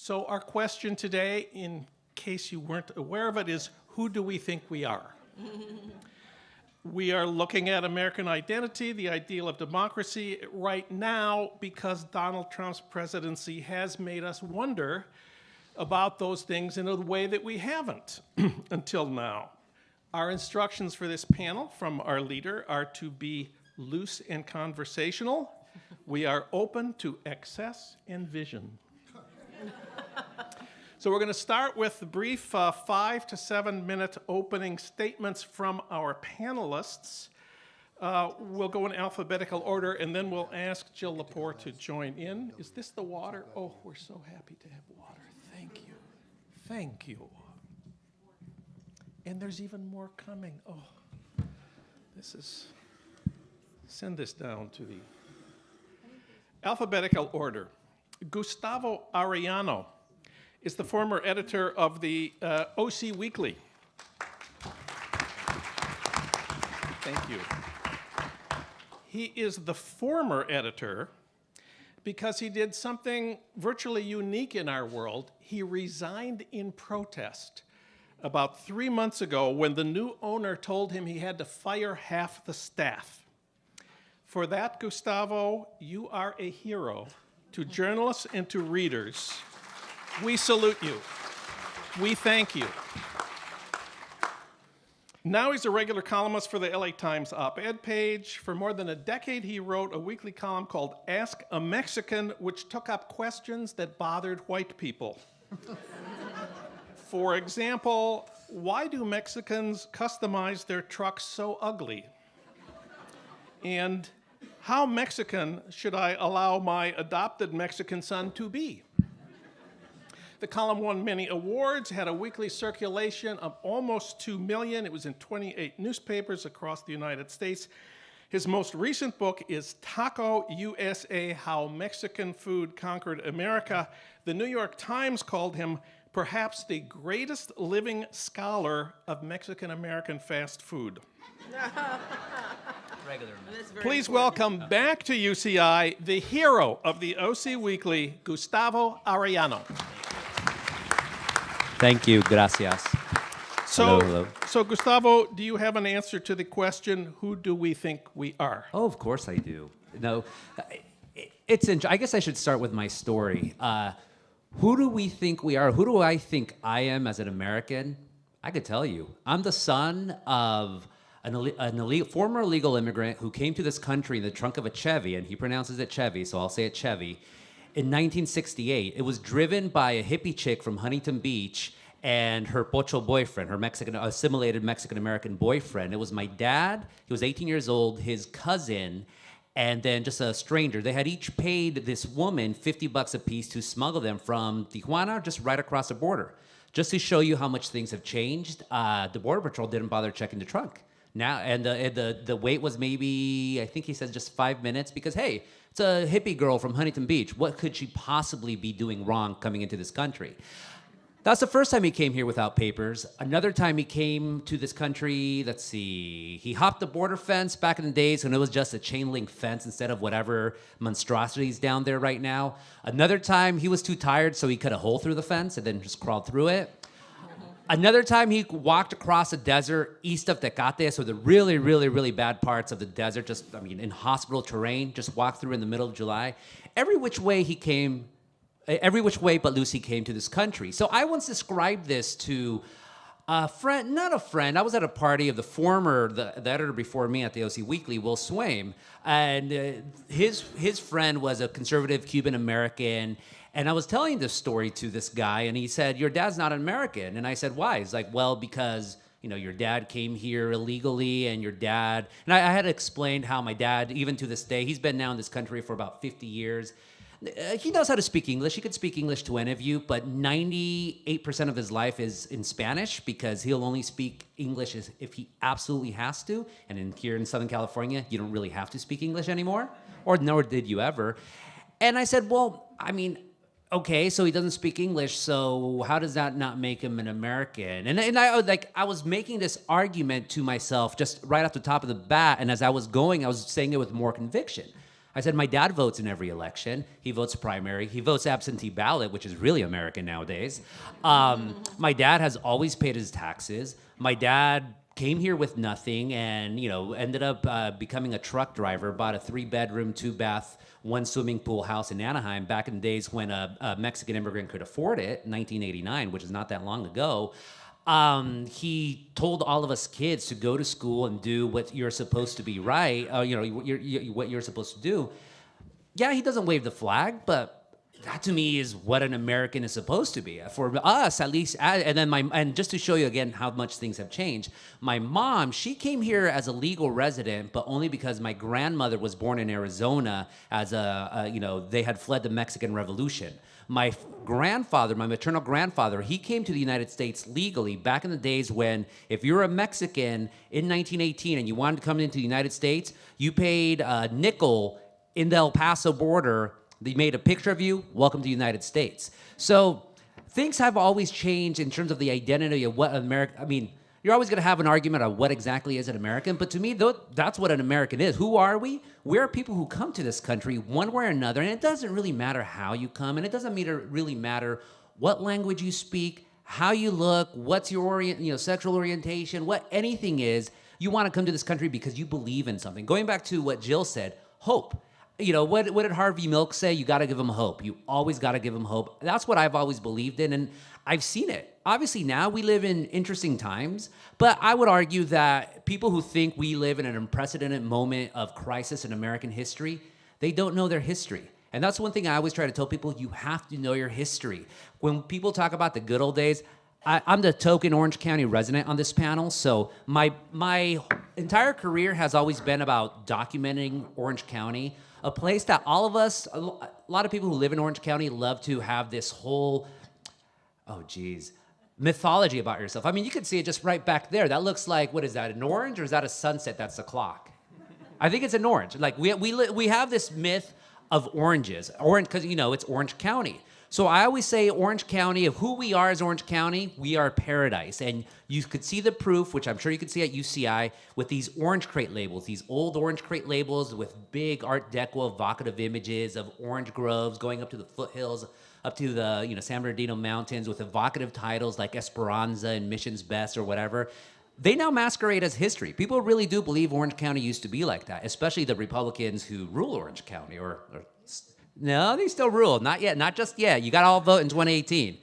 So our question today, in case you weren't aware of it, is who do we think we are? We are looking at American identity, the ideal of democracy right now, because Donald Trump's presidency has made us wonder about those things in a way that we haven't until now. Our instructions for this panel from our leader are to be loose and conversational. We are open to excess and vision. So we're going to start with brief 5 to 7 minute opening statements from our panelists. We'll go in alphabetical order, and then we'll ask Jill Lepore to join in. Is this the water? Oh, we're so happy to have water. Thank you. Thank you. And there's even more coming. Oh, this is... Send this down to the alphabetical order. Gustavo Arellano is the former editor of the OC Weekly. Thank you. He is the former editor because he did something virtually unique in our world. He resigned in protest about 3 months ago when the new owner told him he had to fire half the staff. For that, Gustavo, you are a hero to journalists and to readers. We salute you. We thank you. Now he's a regular columnist for the LA Times op-ed page. For more than a decade, he wrote a weekly column called Ask a Mexican, which took up questions that bothered white people. For example, why do Mexicans customize their trucks so ugly? And how Mexican should I allow my adopted Mexican son to be? The column won many awards, had a weekly circulation of almost 2 million. It was in 28 newspapers across the United States. His most recent book is Taco USA: How Mexican Food Conquered America. The New York Times called him perhaps the greatest living scholar of Mexican-American fast food. Please welcome back to UCI the hero of the OC Weekly, Gustavo Arellano. Thank you, gracias. So Gustavo, do you have an answer to the question, who do we think we are? Oh, of course I do. No, I guess I should start with my story. Who do we think we are? Who do I think I am as an American? I could tell you. I'm the son of a former illegal immigrant who came to this country in the trunk of a Chevy, and he pronounces it Chevy, so I'll say it Chevy, in 1968. It was driven by a hippie chick from Huntington Beach and her pocho boyfriend, her assimilated Mexican-American boyfriend. It was my dad, he was 18 years old, his cousin, and then just a stranger. They had each paid this woman $50 a piece to smuggle them from Tijuana, just right across the border. Just to show you how much things have changed, the Border Patrol didn't bother checking the trunk. Now, and the wait was maybe, I think he said just 5 minutes, because hey, it's a hippie girl from Huntington Beach. What could she possibly be doing wrong coming into this country? That's the first time he came here without papers. Another time he came to this country, let's see, he hopped the border fence back in the days when it was just a chain link fence instead of whatever monstrosities down there right now. Another time he was too tired, so he cut a hole through the fence and then just crawled through it. Another time he walked across the desert east of Tecate, so the really, really, really bad parts of the desert, just, I mean, in hospital terrain, just walked through in the middle of July. Every which way but loose he came to this country. So I once described this to a friend, not a friend, I was at a party of the editor before me at the OC Weekly, Will Swaim, and his friend was a conservative Cuban-American. And I was telling this story to this guy, and he said, "Your dad's not an American." And I said, "Why?" He's like, "Well, because, you know, your dad came here illegally, and your dad..." And I had explained how my dad, even to this day, he's been now in this country for about 50 years. He knows how to speak English. He could speak English to any of you, but 98% of his life is in Spanish because he'll only speak English if he absolutely has to. And here in Southern California, you don't really have to speak English anymore, or nor did you ever. And I said, well, I mean, okay, so he doesn't speak English, so how does that not make him an American? And I was making this argument to myself just right off the top of the bat, and as I was going, I was saying it with more conviction. I said, my dad votes in every election. He votes primary. He votes absentee ballot, which is really American nowadays. My dad has always paid his taxes. My dad came here with nothing and, ended up becoming a truck driver, bought a 3-bedroom, 2-bath, 1 swimming pool house in Anaheim back in the days when a Mexican immigrant could afford it, 1989, which is not that long ago. He told all of us kids to go to school and do what you're supposed to be right, what you're supposed to do. Yeah, he doesn't wave the flag, but that to me is what an American is supposed to be. For us, at least, and just to show you again how much things have changed, my mom, she came here as a legal resident, but only because my grandmother was born in Arizona as they had fled the Mexican Revolution. My grandfather, my maternal grandfather, he came to the United States legally back in the days when if you're a Mexican in 1918 and you wanted to come into the United States, you paid a nickel in the El Paso border. They made a picture of you, welcome to the United States. So things have always changed in terms of the identity of what America, you're always going to have an argument on what exactly is an American, but to me, that's what an American is. Who are we? We're people who come to this country one way or another, and it doesn't really matter how you come, and it doesn't really matter what language you speak, how you look, what's your sexual orientation, what anything is. You want to come to this country because you believe in something. Going back to what Jill said, hope. What did Harvey Milk say? You got to give them hope. You always got to give them hope. That's what I've always believed in, and I've seen it. Obviously, now we live in interesting times, but I would argue that people who think we live in an unprecedented moment of crisis in American history, they don't know their history. And that's one thing I always try to tell people, you have to know your history. When people talk about the good old days, I'm the token Orange County resident on this panel, so my entire career has always been about documenting Orange County, a place that all of us, a lot of people who live in Orange County love to have this whole, mythology about yourself. You can see it just right back there. That looks like, what is that, an orange, or is that a sunset? That's the clock. I think it's an orange. Like, we have this myth of oranges, because, it's Orange County. So I always say Orange County, of who we are as Orange County, we are paradise. And you could see the proof, which I'm sure you could see at UCI, with these orange crate labels, these old orange crate labels with big Art Deco evocative images of orange groves going up to the foothills, up to the San Bernardino Mountains with evocative titles like Esperanza and Mission's Best or whatever. They now masquerade as history. People really do believe Orange County used to be like that, especially the Republicans who rule Orange County, no, they still rule. Not yet. Not just yet. You got to all vote in 2018.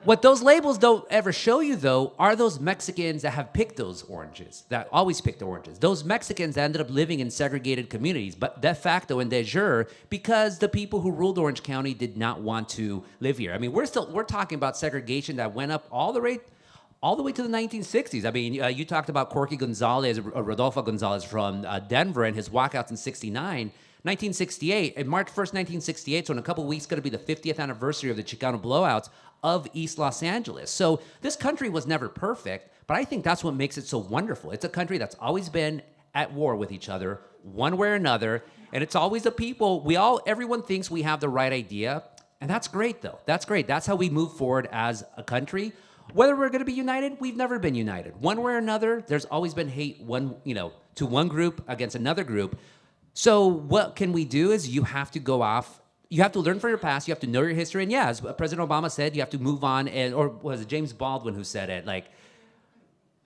What those labels don't ever show you, though, are those Mexicans that have picked those oranges, that always picked the oranges. Those Mexicans that ended up living in segregated communities, but de facto and de jure, because the people who ruled Orange County did not want to live here. We're talking about segregation that went up all the way to the 1960s. You talked about Corky Gonzalez, Rodolfo Gonzalez from Denver, and his walkouts in 1969. 1968, and March 1st, 1968, so in a couple of weeks, going to be the 50th anniversary of the Chicano blowouts of East Los Angeles. So this country was never perfect, but I think that's what makes it so wonderful. It's a country that's always been at war with each other, one way or another, and it's always the people. Everyone thinks we have the right idea, and that's great, though. That's great. That's how we move forward as a country. Whether we're going to be united, we've never been united. One way or another, there's always been hate to one group against another group. So what can we do is you have to go off. You have to learn from your past. You have to know your history. And yeah, as President Obama said, you have to move on. Or was it James Baldwin who said it? Like,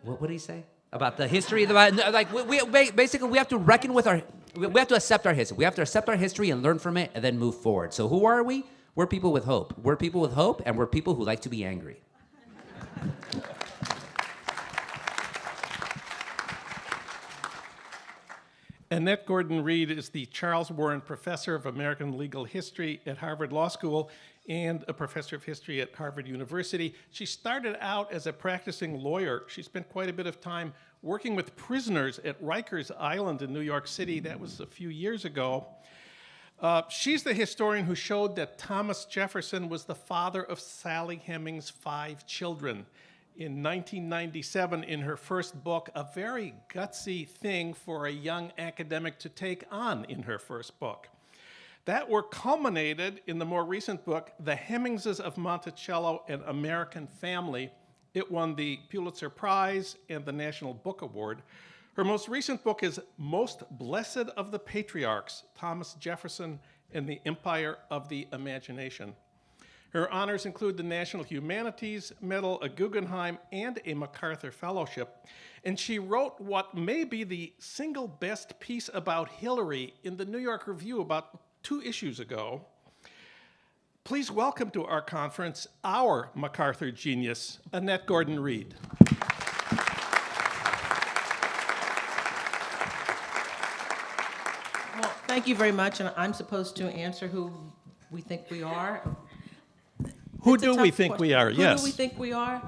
what did he say about the history? Basically, we have to reckon with we have to accept our history. We have to accept our history and learn from it and then move forward. So who are we? We're people with hope. We're people with hope, and we're people who like to be angry. Annette Gordon-Reed is the Charles Warren Professor of American Legal History at Harvard Law School and a professor of history at Harvard University. She started out as a practicing lawyer. She spent quite a bit of time working with prisoners at Rikers Island in New York City. That was a few years ago. She's the historian who showed that Thomas Jefferson was the father of Sally Hemings' 5 children. In 1997, in her first book, a very gutsy thing for a young academic to take on in her first book. That work culminated in the more recent book, The Hemingses of Monticello, An American Family. It won the Pulitzer Prize and the National Book Award. Her most recent book is Most Blessed of the Patriarchs, Thomas Jefferson and the Empire of the Imagination. Her honors include the National Humanities Medal, a Guggenheim, and a MacArthur Fellowship. And she wrote what may be the single best piece about Hillary in the New York Review about 2 issues ago. Please welcome to our conference our MacArthur genius, Annette Gordon-Reed. Well, thank you very much, and I'm supposed to answer who we think we are. Who It's a do tough we think question. we are? Who Yes. do we think we are?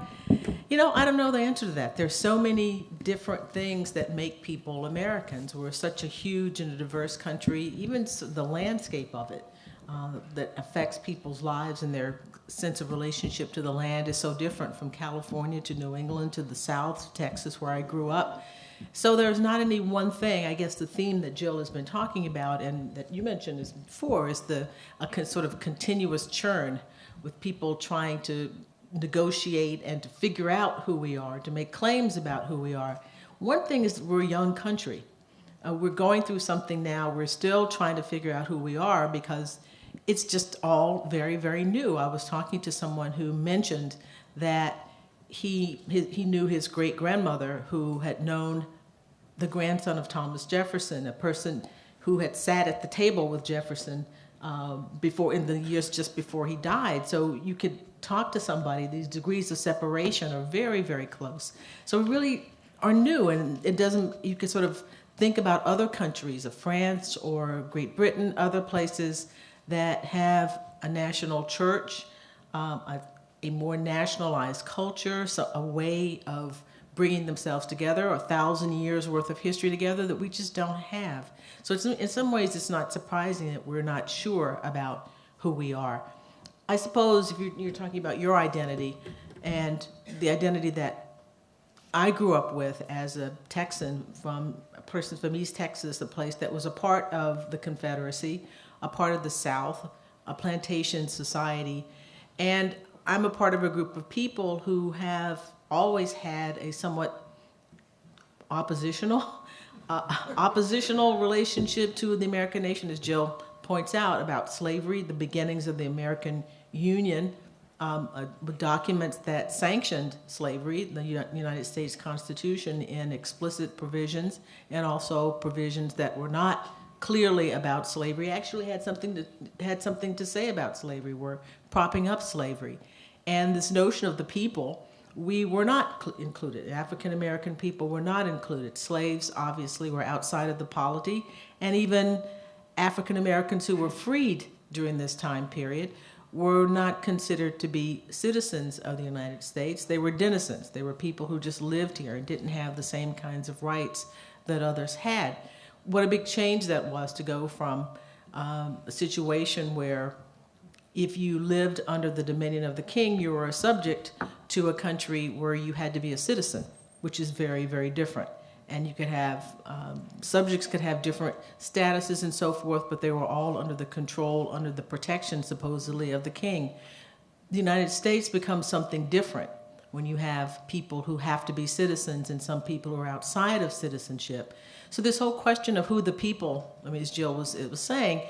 You know, I don't know the answer to that. There's so many different things that make people Americans. We're such a huge and a diverse country, even the landscape of it that affects people's lives and their sense of relationship to the land is so different from California to New England to the South, Texas, where I grew up. So there's not any one thing. I guess the theme that Jill has been talking about and that you mentioned before is sort of continuous churn with people trying to negotiate and to figure out who we are, to make claims about who we are. One thing is we're a young country. We're going through something now. We're still trying to figure out who we are because it's just all very, very new. I was talking to someone who mentioned that he knew his great-grandmother who had known the grandson of Thomas Jefferson, a person who had sat at the table with Jefferson in the years just before he died. So you could talk to somebody. These degrees of separation are very, very close. So we really are new, and you can sort of think about other countries, of France or Great Britain, other places that have a national church, a more nationalized culture, so a way of bringing themselves together, 1,000 years worth of history together that we just don't have. So in some ways, it's not surprising that we're not sure about who we are. I suppose if you're talking about your identity and the identity that I grew up with as a Texan, a person from East Texas, a place that was a part of the Confederacy, a part of the South, a plantation society, and I'm a part of a group of people who have always had a somewhat oppositional relationship to the American nation, as Jill points out, about slavery, the beginnings of the American Union, documents that sanctioned slavery, the United States Constitution in explicit provisions, and also provisions that were not clearly about slavery, actually had something to say about slavery, were propping up slavery. And this notion of the people, we were not included. African American people were not included. Slaves obviously were outside of the polity, and even African Americans who were freed during this time period were not considered to be citizens of the United States. They were denizens. They were people who just lived here and didn't have the same kinds of rights that others had. What a big change that was to go from a situation where if you lived under the dominion of the king, you were a subject, to a country where you had to be a citizen, which is very, very different. And you could have, subjects could have different statuses and so forth, but they were all under the control, under the protection, supposedly, of the king. The United States becomes something different when you have people who have to be citizens and some people who are outside of citizenship. So this whole question of who the people, as Jill was saying,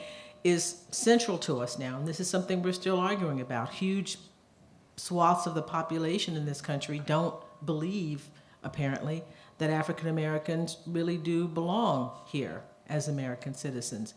is central to us now. And this is something we're still arguing about. Huge swaths of the population in this country don't believe, apparently, that African Americans really do belong here as American citizens.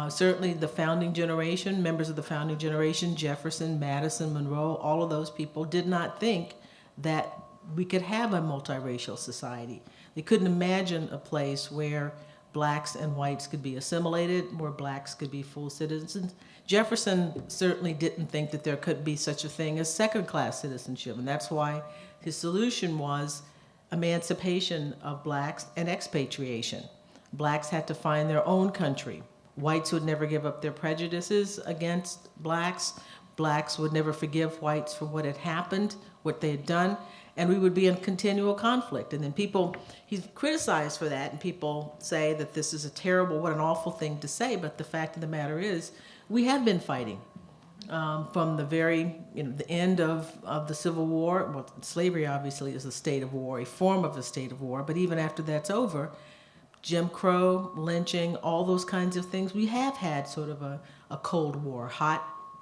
Certainly the founding generation, members of the founding generation, Jefferson, Madison, Monroe, all of those people did not think that we could have a multiracial society. They couldn't imagine a place where blacks and whites could be assimilated, where blacks could be full citizens. Jefferson certainly didn't think that there could be such a thing as second-class citizenship, and that's why his solution was emancipation of blacks and expatriation. Blacks had to find their own country. Whites would never give up their prejudices against blacks. Blacks would never forgive whites for what had happened, what they had done, and we would be in continual conflict. And then he's criticized for that, and people say that this is what an awful thing to say, but the fact of the matter is, we have been fighting from the very, the end of the Civil War. Well, slavery obviously is a state of war, a form of a state of war, but even after that's over, Jim Crow, lynching, all those kinds of things, we have had sort of a Cold War,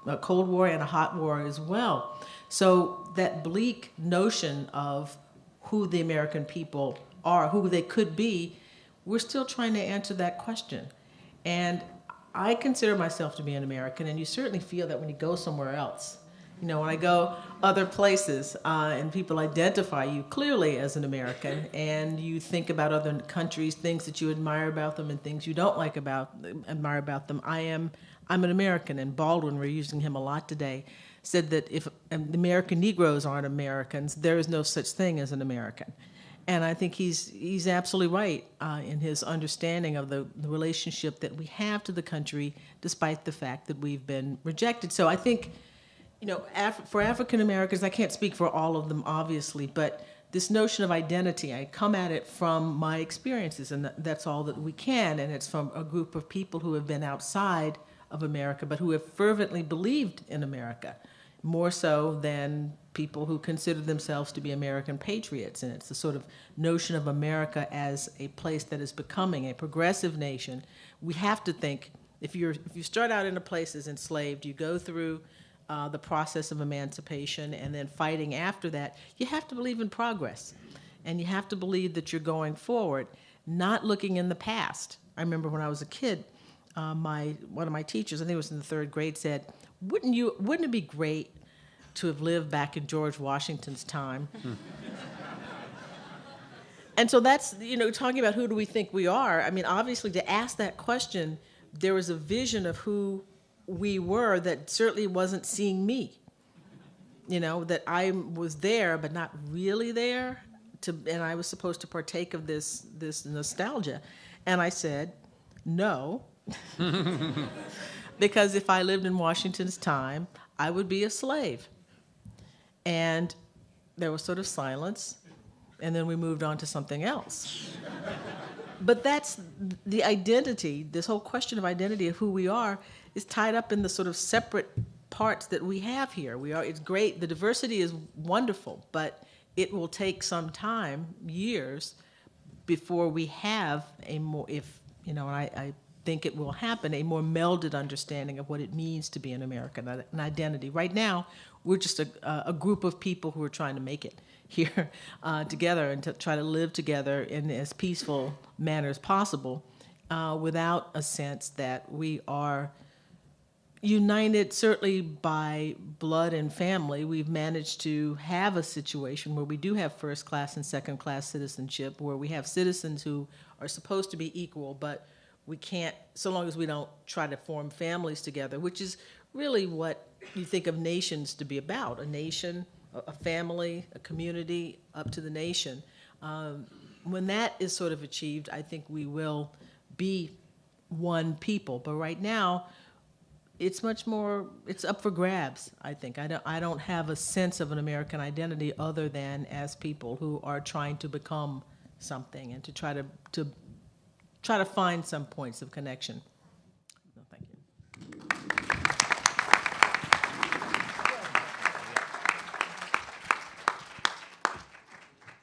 a Cold War and a hot war as well. So that bleak notion of who the American people are, who they could be, we're still trying to answer that question. And I consider myself to be an American, and you certainly feel that when you go somewhere else. When I go other places and people identify you clearly as an American, and you think about other countries, things that you admire about them and things you don't admire about them. I'm an American, and Baldwin, we're using him a lot today, said that if the American Negroes aren't Americans, there is no such thing as an American. And I think he's absolutely right in his understanding of the relationship that we have to the country, despite the fact that we've been rejected. So I think, for African Americans, I can't speak for all of them, obviously, but this notion of identity, I come at it from my experiences, and that's all that we can, and it's from a group of people who have been outside of America, but who have fervently believed in America, more so than people who consider themselves to be American patriots. And it's the sort of notion of America as a place that is becoming a progressive nation. We have to think, if you start out in a place as enslaved, you go through the process of emancipation and then fighting after that, you have to believe in progress. And you have to believe that you're going forward, not looking in the past. I remember when I was a kid, one of my teachers, I think it was in the 3rd grade, said, wouldn't it be great to have lived back in George Washington's time? And so that's, talking about who do we think we are, I mean, obviously to ask that question, there was a vision of who we were that certainly wasn't seeing me. That I was there, but not really there, and I was supposed to partake of this nostalgia. And I said, no, because if I lived in Washington's time, I would be a slave. And there was sort of silence, and then we moved on to something else. But that's the identity, this whole question of identity of who we are is tied up in the sort of separate parts that we have here. It's great, the diversity is wonderful, but it will take some time, years, before we have and I think it will happen, a more melded understanding of what it means to be an American, an identity. Right now, we're just a group of people who are trying to make it here together and to try to live together in as peaceful manner as possible without a sense that we are united certainly by blood and family. We've managed to have a situation where we do have first-class and second-class citizenship, where we have citizens who are supposed to be equal, but we can't, so long as we don't try to form families together, which is really what you think of nations to be about, a nation, a family, a community, up to the nation. When that is sort of achieved, I think we will be one people. But right now, it's much more, it's up for grabs, I think. I don't have a sense of an American identity other than as people who are trying to become something and to try to find some points of connection. No, thank you.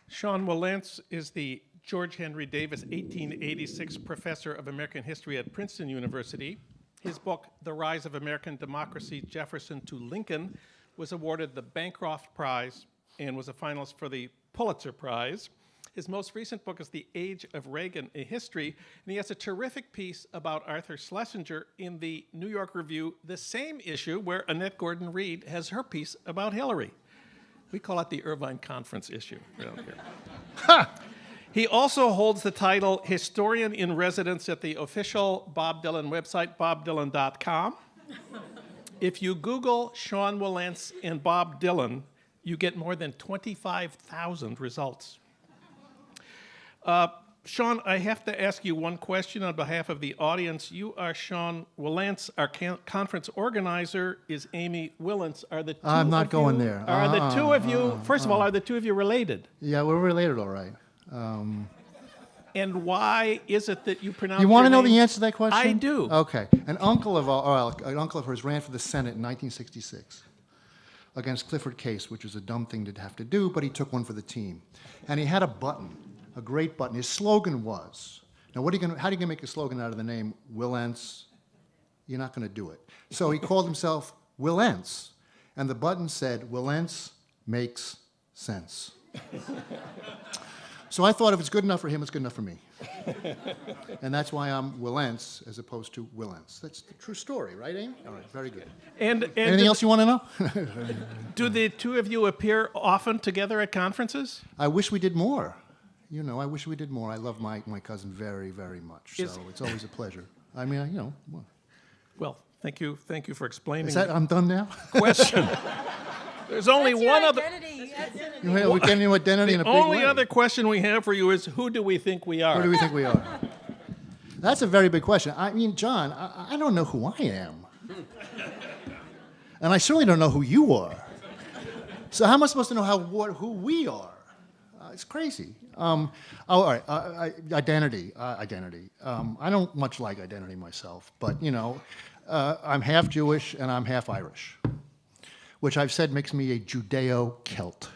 Sean Wilentz is the George Henry Davis 1886 Professor of American History at Princeton University. His book, The Rise of American Democracy, Jefferson to Lincoln, was awarded the Bancroft Prize and was a finalist for the Pulitzer Prize. His most recent book is The Age of Reagan, A History, and he has a terrific piece about Arthur Schlesinger in the New York Review, the same issue where Annette Gordon-Reed has her piece about Hillary. We call it the Irvine Conference issue. He also holds the title Historian in Residence at the official Bob Dylan website, bobdylan.com. If you Google Sean Wilentz and Bob Dylan, you get more than 25,000 results. Sean, I have to ask you one question on behalf of the audience. You are Sean Wilentz. Our conference organizer is Amy Wilentz. Are the two I'm not of going you, there. Are the two of you, first of all, are the two of you related? Yeah, we're related, all right. And why is it that you pronounce You want to your know name? the answer to that question? I do. Okay. An uncle of hers ran for the Senate in 1966 against Clifford Case, which was a dumb thing to have to do, but he took one for the team. And he had a button, a great button. His slogan was, now how are you going to make a slogan out of the name Wilentz? You're not going to do it. So he called himself Wilentz, and the button said, Wilentz makes sense. So I thought if it's good enough for him, it's good enough for me. And that's why I'm Wilentz as opposed to Wilentz. That's the true story, right, Amy? All right, very good. And Anything else you want to know? do the two of you appear often together at conferences? I wish we did more. You know, I wish we did more. I love my cousin very, very much. So it's always a pleasure. I mean, you know. Well, thank you for explaining. Is that, I'm done now? Question? There's only That's your one other. identity. That's it. We're getting your identity in a The big only way. other question we have for you is, who do we think we are? Who do we think we are? That's a very big question. I mean, John, I don't know who I am. And I certainly don't know who you are. So how am I supposed to know who we are? It's crazy. All right, identity. I don't much like identity myself, but, you know, I'm half Jewish and I'm half Irish, which I've said makes me a Judeo-Celt.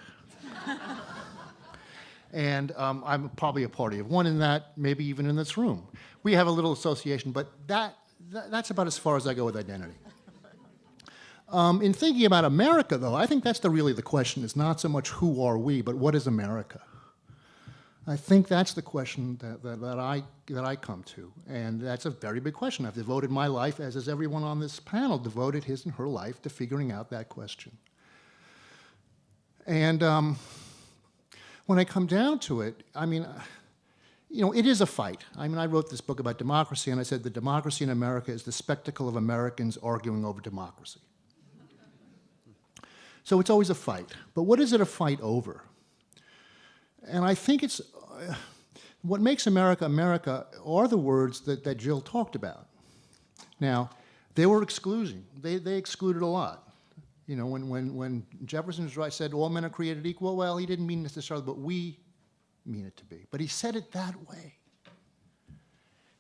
And I'm probably a party of one in that, maybe even in this room. We have a little association, but that's about as far as I go with identity. In thinking about America, though, I think that's really the question. It's not so much who are we, but what is America? I think that's the question that I come to, and that's a very big question. I've devoted my life, as has everyone on this panel, devoted his and her life to figuring out that question. And when I come down to it, I mean, you know, it is a fight. I mean, I wrote this book about democracy, and I said the democracy in America is the spectacle of Americans arguing over democracy. So it's always a fight. But what is it a fight over? And I think it's what makes America America are the words that Jill talked about. Now, they were excluding. They excluded a lot. You know, when Jefferson said all men are created equal, well, he didn't mean necessarily, but we mean it to be. But he said it that way.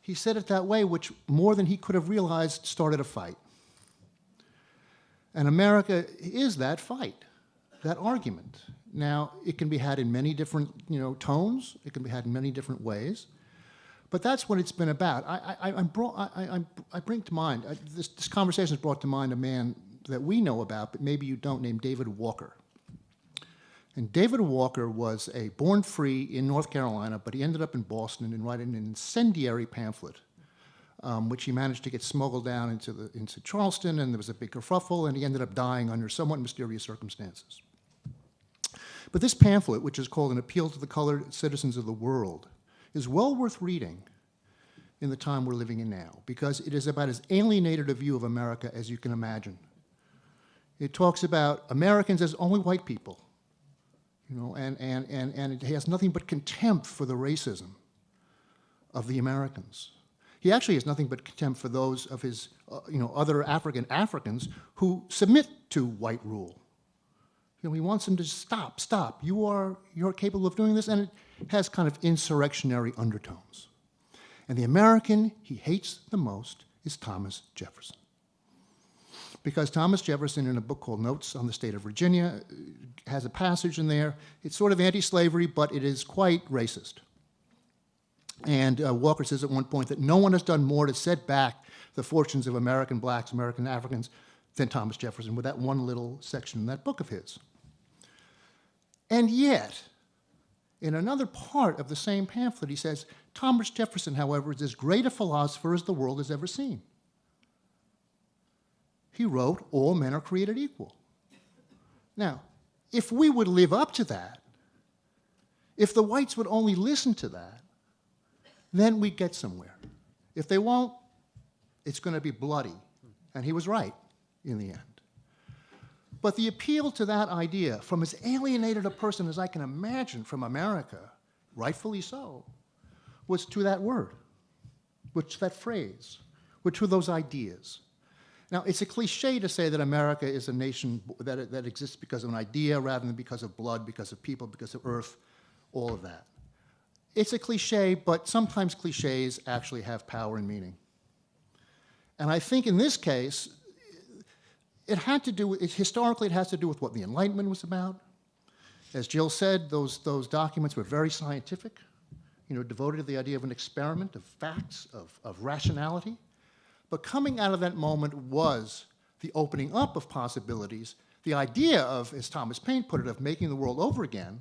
He said it that way, which more than he could have realized started a fight. And America is that fight, that argument. Now, it can be had in many different, you know, tones. It can be had in many different ways. But that's what it's been about. I bring to mind, this conversation has brought to mind a man that we know about, but maybe you don't, named David Walker. And David Walker was born free in North Carolina, but he ended up in Boston and writing an incendiary pamphlet, which he managed to get smuggled down into Charleston, and there was a big kerfuffle, and he ended up dying under somewhat mysterious circumstances. But this pamphlet, which is called An Appeal to the Colored Citizens of the World, is well worth reading in the time we're living in now, because it is about as alienated a view of America as you can imagine. It talks about Americans as only white people, you know, and it has nothing but contempt for the racism of the Americans. He actually has nothing but contempt for those of his, you know, other Africans who submit to white rule. You know, he wants them to stop. You're capable of doing this, and it has kind of insurrectionary undertones. And the American he hates the most is Thomas Jefferson. Because Thomas Jefferson, in a book called Notes on the State of Virginia, has a passage in there. It's sort of anti-slavery, but it is quite racist. And Walker says at one point that no one has done more to set back the fortunes of American blacks, American Africans, than Thomas Jefferson, with that one little section in that book of his. And yet, in another part of the same pamphlet, he says, Thomas Jefferson, however, is as great a philosopher as the world has ever seen. He wrote, all men are created equal. Now, if we would live up to that, if the whites would only listen to that, then we'd get somewhere. If they won't, it's going to be bloody. And he was right in the end. But the appeal to that idea, from as alienated a person as I can imagine from America, rightfully so, was to that word, that phrase, to those ideas. Now, it's a cliche to say that America is a nation that exists because of an idea rather than because of blood, because of people, because of earth, all of that. It's a cliche, but sometimes cliches actually have power and meaning. And I think in this case, historically it has to do with what the Enlightenment was about. As Jill said, those documents were very scientific, devoted to the idea of an experiment, of facts, of rationality. But coming out of that moment was the opening up of possibilities, the idea of, as Thomas Paine put it, of making the world over again,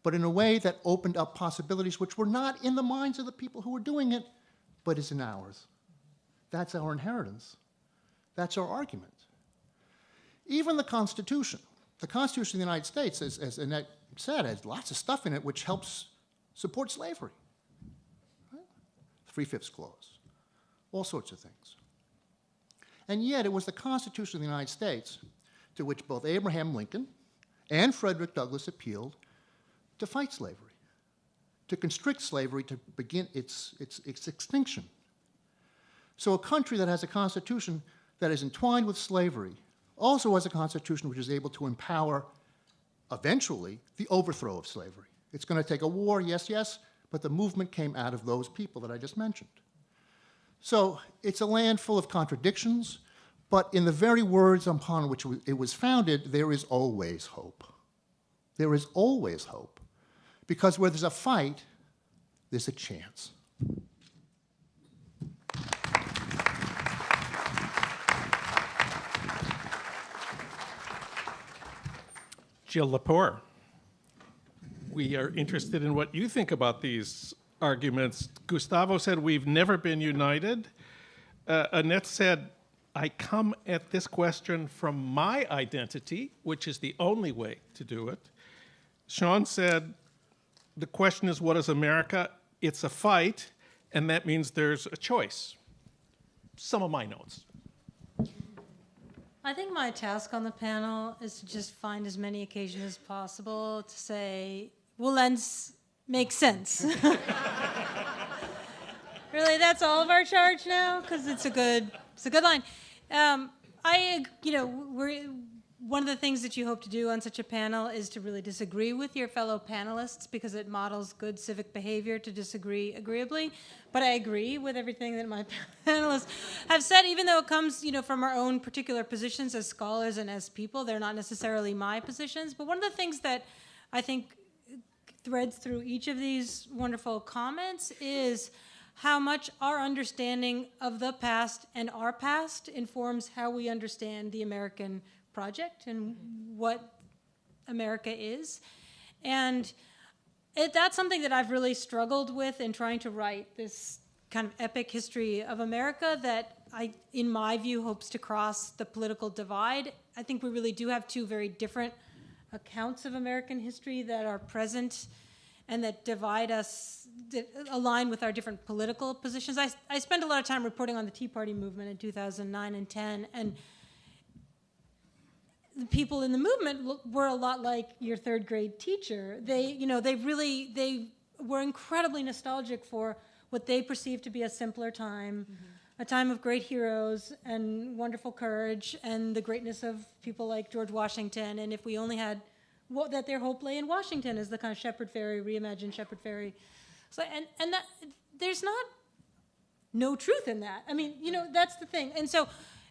but in a way that opened up possibilities which were not in the minds of the people who were doing it, but is in ours. That's our inheritance. That's our argument. Even the Constitution of the United States, as Annette said, has lots of stuff in it which helps support slavery. Right? 3/5 clause, all sorts of things. And yet it was the Constitution of the United States to which both Abraham Lincoln and Frederick Douglass appealed to fight slavery, to constrict slavery, to begin its extinction. So a country that has a constitution that is entwined with slavery also has a constitution which is able to empower, eventually, the overthrow of slavery. It's going to take a war, yes, but the movement came out of those people that I just mentioned. So it's a land full of contradictions, but in the very words upon which it was founded, there is always hope. There is always hope. Because where there's a fight, there's a chance. Jill Lepore, we are interested in what you think about these arguments. Gustavo said we've never been united. Annette said, I come at this question from my identity, which is the only way to do it. Sean said, the question is, what is America? It's a fight, and that means there's a choice. Some of my notes. I think my task on the panel is to just find as many occasions as possible to say, Wilentz makes sense. Really, that's all of our charge now, because it's a good line. One of the things that you hope to do on such a panel is to really disagree with your fellow panelists, because it models good civic behavior to disagree agreeably. But I agree with everything that my panelists have said, even though it comes, from our own particular positions as scholars and as people. They're not necessarily my positions. But one of the things that I think threads through each of these wonderful comments is how much our understanding of the past and our past informs how we understand the American project and what America is. And that's something that I've really struggled with in trying to write this kind of epic history of America that in my view, hopes to cross the political divide. I think we really do have two very different accounts of American history that are present and that divide us, that align with our different political positions. I spent a lot of time reporting on the Tea Party movement in 2009 and 10, and the people in the movement were a lot like your third grade teacher. They were incredibly nostalgic for what they perceived to be a simpler time, a time of great heroes and wonderful courage and the greatness of people like George Washington. And if we only had that, their hope lay in Washington as the kind of Shepard Fairey, reimagined Shepard Fairey. So, and that there's no truth in that. I mean, that's the thing. And so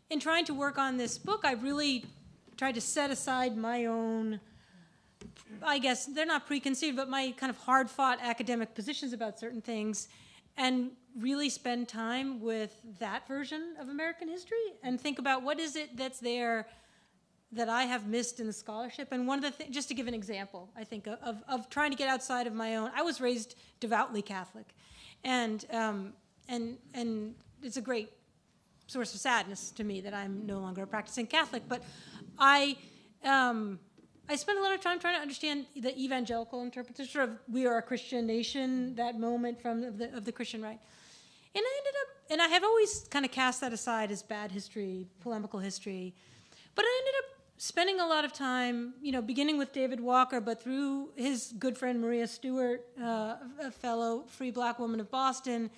in trying to work on this book, I really tried to set aside my own, I guess they're not preconceived, but my kind of hard-fought academic positions about certain things, and really spend time with that version of American history and think about what is it that's there that I have missed in the scholarship. And one of the things, just to give an example, I think, of trying to get outside of my own, I was raised devoutly Catholic, and it's a great source of sadness to me that I'm no longer a practicing Catholic, but I spent a lot of time trying to understand the evangelical interpretation of "we are a Christian nation," that moment of the Christian right, and I have always kind of cast that aside as bad history, polemical history, but I ended up spending a lot of time, beginning with David Walker, but through his good friend Maria Stewart, a fellow free black woman of Boston,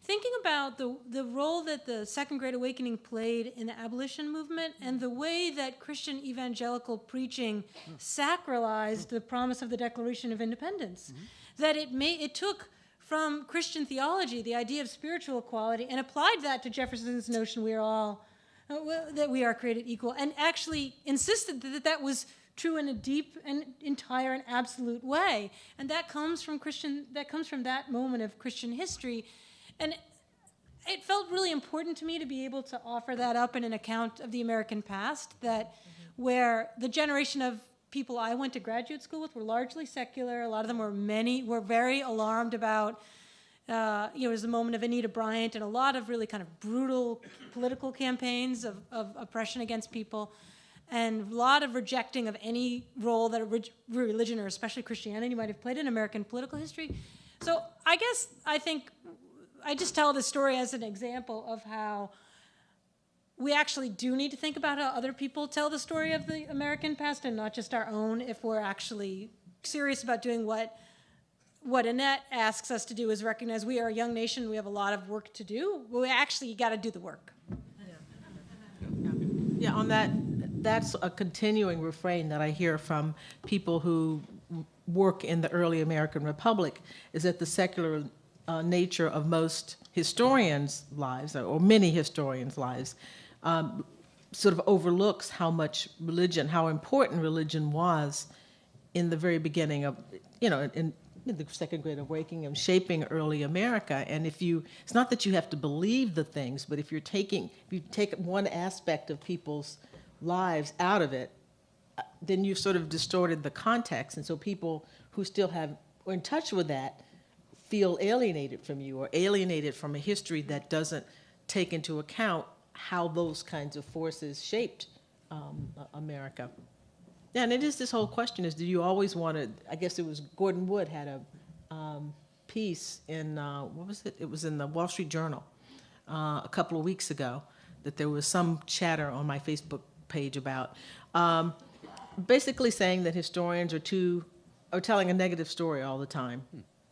thinking about the role that the Second Great Awakening played in the abolition movement and the way that Christian evangelical preaching sacralized the promise of the Declaration of Independence. that it took from Christian theology the idea of spiritual equality and applied that to Jefferson's notion that we are created equal, and actually insisted that that was true in a deep and entire and absolute way. And that comes from that moment of Christian history. And it felt really important to me to be able to offer that up in an account of the American past, where the generation of people I went to graduate school with were largely secular. A lot of them were very alarmed about, it was the moment of Anita Bryant and a lot of really kind of brutal political campaigns of oppression against people, and a lot of rejecting of any role that religion, or especially Christianity, might have played in American political history. So I think I just tell this story as an example of how we actually do need to think about how other people tell the story of the American past and not just our own, if we're actually serious about doing what Annette asks us to do, is recognize we are a young nation, we have a lot of work to do. We actually got to do the work. Yeah, on that's a continuing refrain that I hear from people who work in the early American Republic, is that the secular nature of most historians' lives, or many historians' lives, sort of overlooks how much religion, how important religion was in the very beginning of, in the Second Great Awakening and shaping early America. And it's not that you have to believe the things, but if you take one aspect of people's lives out of it, then you've sort of distorted the context. And so people who still are in touch with that feel alienated from you, or alienated from a history that doesn't take into account how those kinds of forces shaped America. Yeah, and it is this whole question is, do you always want to, I guess it was Gordon Wood had a piece in, what was it? It was in the Wall Street Journal a couple of weeks ago, that there was some chatter on my Facebook page about basically saying that historians are telling a negative story all the time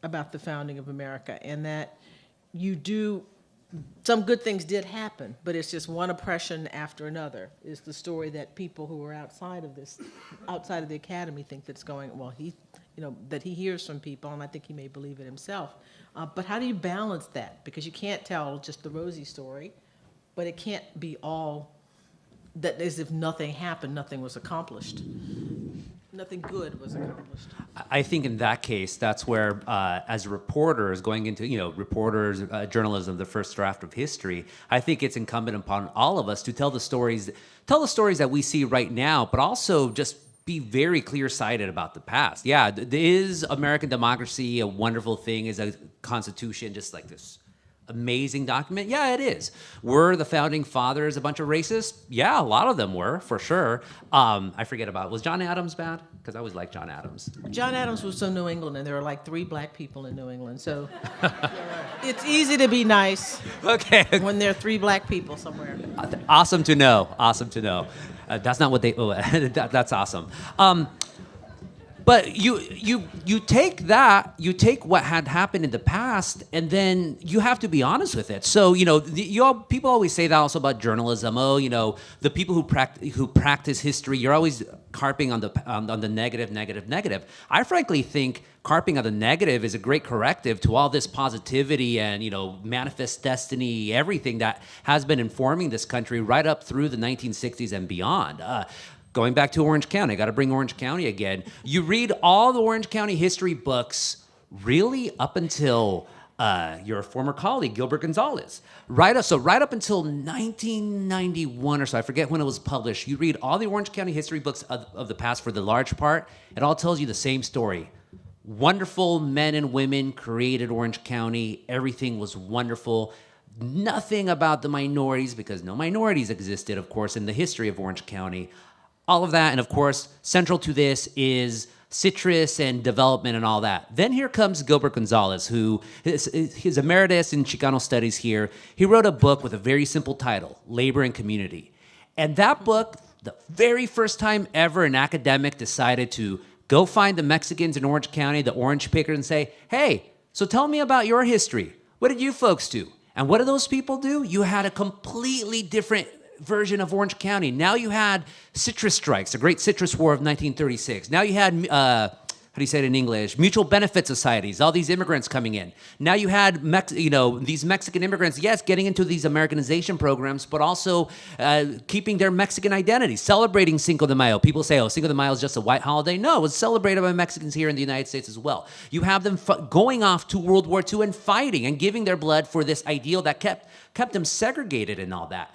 about the founding of America, and that some good things did happen, but it's just one oppression after another is the story that people who are outside of the academy think that's going, well, that he hears from people, and I think he may believe it himself. But how do you balance that? Because you can't tell just the rosy story, but it can't be all that as if nothing happened, nothing was accomplished. Nothing good was accomplished. I think in that case, that's where, as reporters going into, journalism, the first draft of history, I think it's incumbent upon all of us to tell the stories that we see right now, but also just be very clear-sighted about the past. Yeah, is American democracy a wonderful thing? Is a constitution just like this amazing document? Yeah, it is. Were the founding fathers a bunch of racists? Yeah, a lot of them were, for sure. I forget was John Adams bad? Because I always liked John Adams. John Adams was from New England, and there were like 3 black people in New England, so it's easy to be nice when there are 3 black people somewhere. Awesome to know. That's not what they, that's awesome. But you take what had happened in the past, and then you have to be honest with it. So people always say that also about journalism. Oh, the people who practice history, you're always carping on the negative. I frankly think carping on the negative is a great corrective to all this positivity and manifest destiny, everything that has been informing this country right up through the 1960s and beyond. Going back to Orange County, I got to bring Orange County again. You read all the Orange County history books really up until your former colleague, Gilbert Gonzalez. Right up until 1991 or so, I forget when it was published, you read all the Orange County history books of the past for the large part, it all tells you the same story. Wonderful men and women created Orange County. Everything was wonderful. Nothing about the minorities, because no minorities existed, of course, in the history of Orange County. All of that, and of course, central to this is citrus and development and all that. Then here comes Gilbert Gonzalez, who is emeritus in Chicano studies here. He wrote a book with a very simple title, Labor and Community. And that book, the very first time ever an academic decided to go find the Mexicans in Orange County, the orange pickers, and say, hey, so tell me about your history. What did you folks do? And what did those people do? You had a completely different version of Orange County. Now you had citrus strikes, the Great Citrus War of 1936. Now you had how do you say it in English? Mutual benefit societies, all these immigrants coming in. Now you had, these Mexican immigrants, yes, getting into these Americanization programs, but also keeping their Mexican identity, celebrating Cinco de Mayo. People say, oh, Cinco de Mayo is just a white holiday. No, it was celebrated by Mexicans here in the United States as well. You have them going off to World War II and fighting and giving their blood for this ideal that kept them segregated and all that.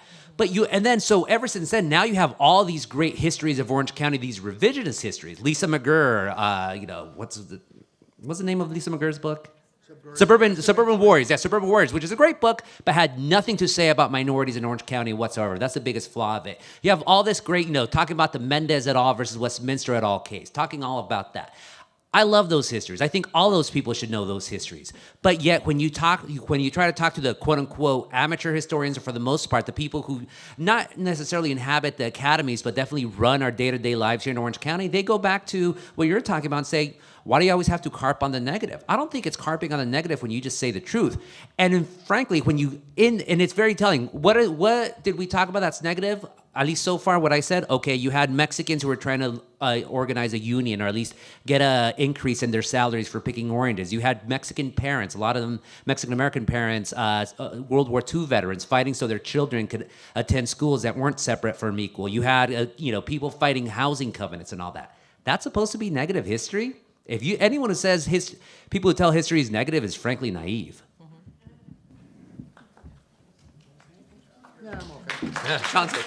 So ever since then, now you have all these great histories of Orange County, these revisionist histories. Lisa McGurr, what's the name of Lisa McGurr's book? Suburban Warriors. Yeah, Suburban Warriors, which is a great book, but had nothing to say about minorities in Orange County whatsoever. That's the biggest flaw of it. You have all this great, talking about the Mendez et al. Versus Westminster et al. Case, talking all about that. I love those histories. I think all those people should know those histories. But yet, when you try to talk to the quote-unquote amateur historians, or for the most part, the people who not necessarily inhabit the academies, but definitely run our day-to-day lives here in Orange County, they go back to what you're talking about and say, why do you always have to carp on the negative? I don't think it's carping on the negative when you just say the truth. And frankly, and it's very telling. What did we talk about that's negative? At least so far, what I said, okay, you had Mexicans who were trying to organize a union, or at least get an increase in their salaries for picking oranges. You had Mexican parents, a lot of them Mexican-American parents, World War II veterans, fighting so their children could attend schools that weren't separate from equal. You had people fighting housing covenants and all that. That's supposed to be negative history? Anyone who says people who tell history is negative is frankly naive. Yeah, I'm okay. Yeah, Sean's okay.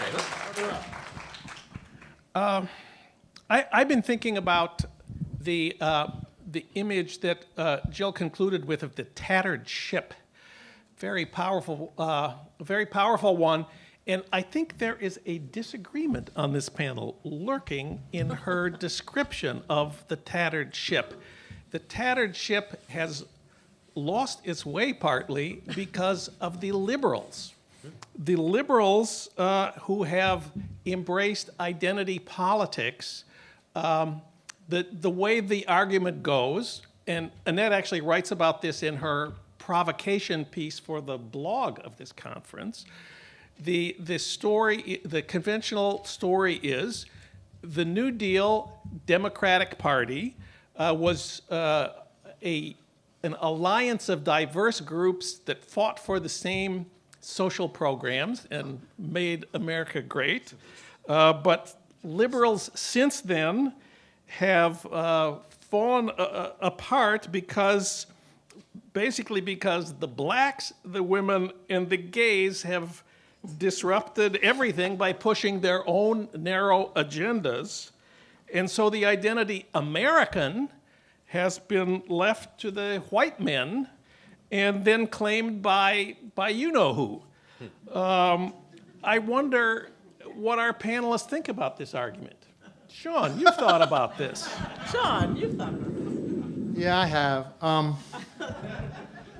I've been thinking about the image that Jill concluded with of the tattered ship. Very powerful one. And I think there is a disagreement on this panel lurking in her description of the tattered ship. The tattered ship has lost its way partly because of the liberals. The liberals who have embraced identity politics, the way the argument goes, and Annette actually writes about this in her provocation piece for the blog of this conference. The conventional story is the New Deal Democratic Party was an alliance of diverse groups that fought for the same social programs and made America great. But liberals since then have fallen apart basically because the blacks, the women, and the gays have disrupted everything by pushing their own narrow agendas. And so the identity American has been left to the white men and then claimed by you-know-who. I wonder what our panelists think about this argument. Sean, you've thought about this. Sean, you've thought about this. Yeah, I have.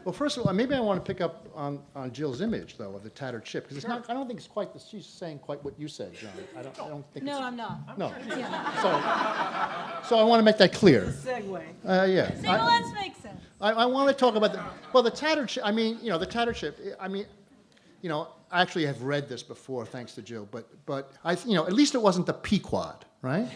Well, first of all, maybe I want to pick up on Jill's image, though, of the tattered ship, because it's not. I don't think it's quite. She's saying quite what you said, John. I don't think. No, I'm not. No. Yeah. So I want to make that clear. Segue. Yeah. See, well, let's make sense. I want to talk about the tattered ship. I mean, the tattered ship. I mean, I actually have read this before, thanks to Jill. But at least it wasn't the Pequod, right?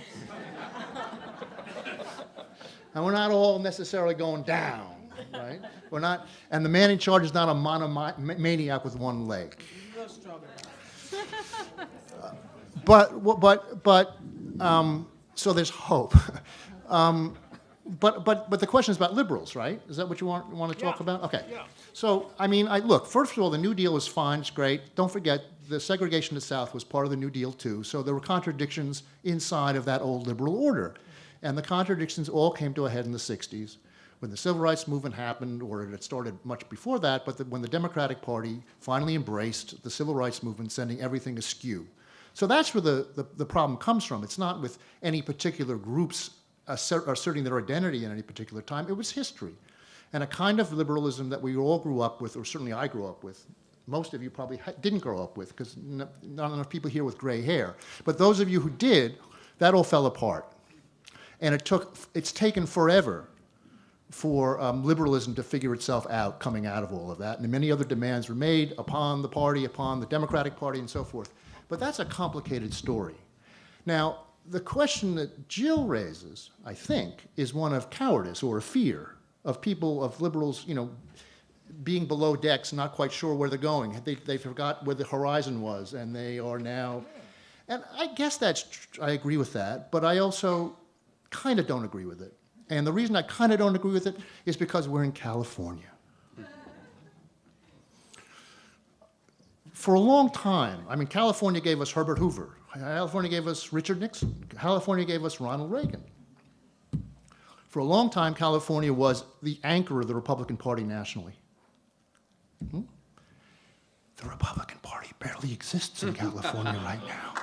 And we're not all necessarily going down, right? We're not, and the man in charge is not a monomaniac with one leg. So there's hope. But the question is about liberals, right? Is that what you want to talk about? Okay. Yeah. So, I mean, look, first of all, the New Deal is fine, it's great. Don't forget, the segregation of the South was part of the New Deal, too. So there were contradictions inside of that old liberal order. And the contradictions all came to a head in the 60s when the Civil Rights Movement happened, or it had started much before that, but when the Democratic Party finally embraced the Civil Rights Movement, sending everything askew. So that's where the problem comes from. It's not with any particular groups asserting their identity in any particular time. It was history. And a kind of liberalism that we all grew up with, or certainly I grew up with. Most of you probably didn't grow up with, because not enough people here with gray hair. But those of you who did, that all fell apart. And it's taken forever for liberalism to figure itself out coming out of all of that. And many other demands were made upon the party, upon the Democratic Party, and so forth. But that's a complicated story. Now, the question that Jill raises, I think, is one of cowardice or fear of people, of liberals, being below decks, not quite sure where they're going. They forgot where the horizon was, and they are now. And I guess I agree with that, but I also kind of don't agree with it. And the reason I kind of don't agree with it is because we're in California. For a long time, California gave us Herbert Hoover. California gave us Richard Nixon. California gave us Ronald Reagan. For a long time, California was the anchor of the Republican Party nationally. The Republican Party barely exists in California right now.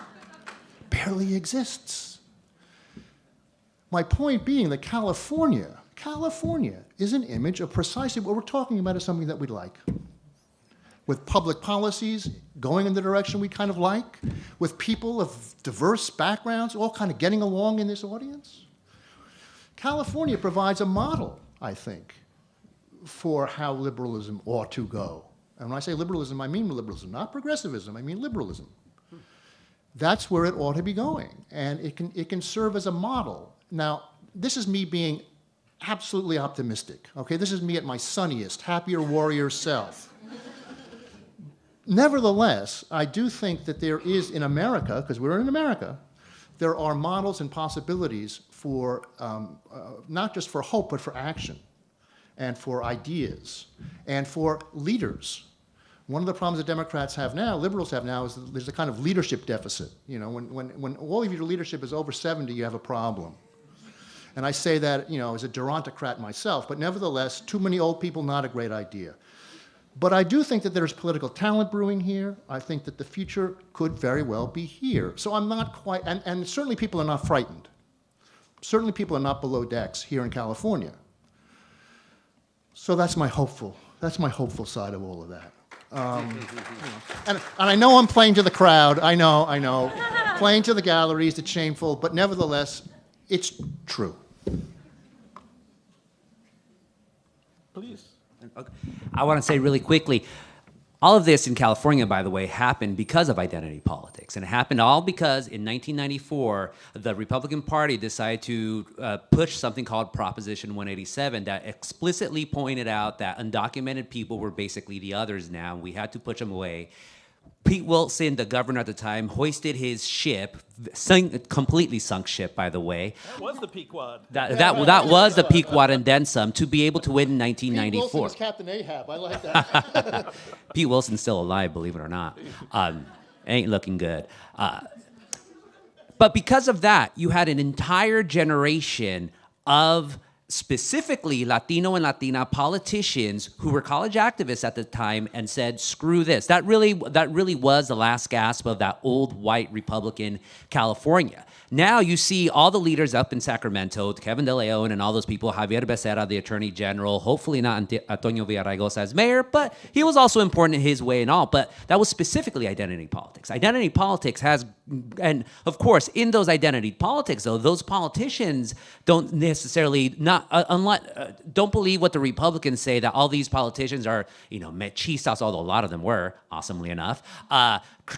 Barely exists. My point being that California is an image of precisely what we're talking about as something that we like. With public policies going in the direction we kind of like, with people of diverse backgrounds all kind of getting along in this audience. California provides a model, I think, for how liberalism ought to go. And when I say liberalism, I mean liberalism, not progressivism, I mean liberalism. That's where it ought to be going, and it can serve as a model. Now, this is me being absolutely optimistic, okay? This is me at my sunniest, happier warrior self. Nevertheless, I do think that there is in America, because we're in America, there are models and possibilities for, not just for hope, but for action, and for ideas, and for leaders. One of the problems that Democrats have now, liberals have now, is that there's a kind of leadership deficit. When all of your leadership is over 70, you have a problem. And I say that, as a gerontocrat myself, but nevertheless, too many old people, not a great idea. But I do think that there's political talent brewing here. I think that the future could very well be here. So I'm not quite, and certainly people are not frightened. Certainly people are not below decks here in California. So that's my hopeful side of all of that. And I know I'm playing to the crowd. I know. Playing to the galleries, it's shameful, but nevertheless, it's true. Please. I want to say really quickly, all of this in California, by the way, happened because of identity politics. And it happened all because in 1994, the Republican Party decided to push something called Proposition 187 that explicitly pointed out that undocumented people were basically the others now. We had to push them away. Pete Wilson, the governor at the time, hoisted his ship, completely sunk ship, by the way. That was the Pequod. That was the Pequod and then some to be able to win in 1994. Pete Wilson was Captain Ahab. I like that. Pete Wilson's still alive, believe it or not. Ain't looking good. But because of that, you had an entire generation of specifically Latino and Latina politicians who were college activists at the time and said, screw this. That really was the last gasp of that old white Republican California. Now you see all the leaders up in Sacramento, Kevin De Leon and all those people, Javier Becerra, the Attorney General, hopefully not Antonio Villaraigosa as mayor, but he was also important in his way and all, but that was specifically identity politics. Identity politics has, and of course, in those identity politics, though, those politicians don't necessarily, don't believe what the Republicans say, that all these politicians are, machistas, although a lot of them were, awesomely enough,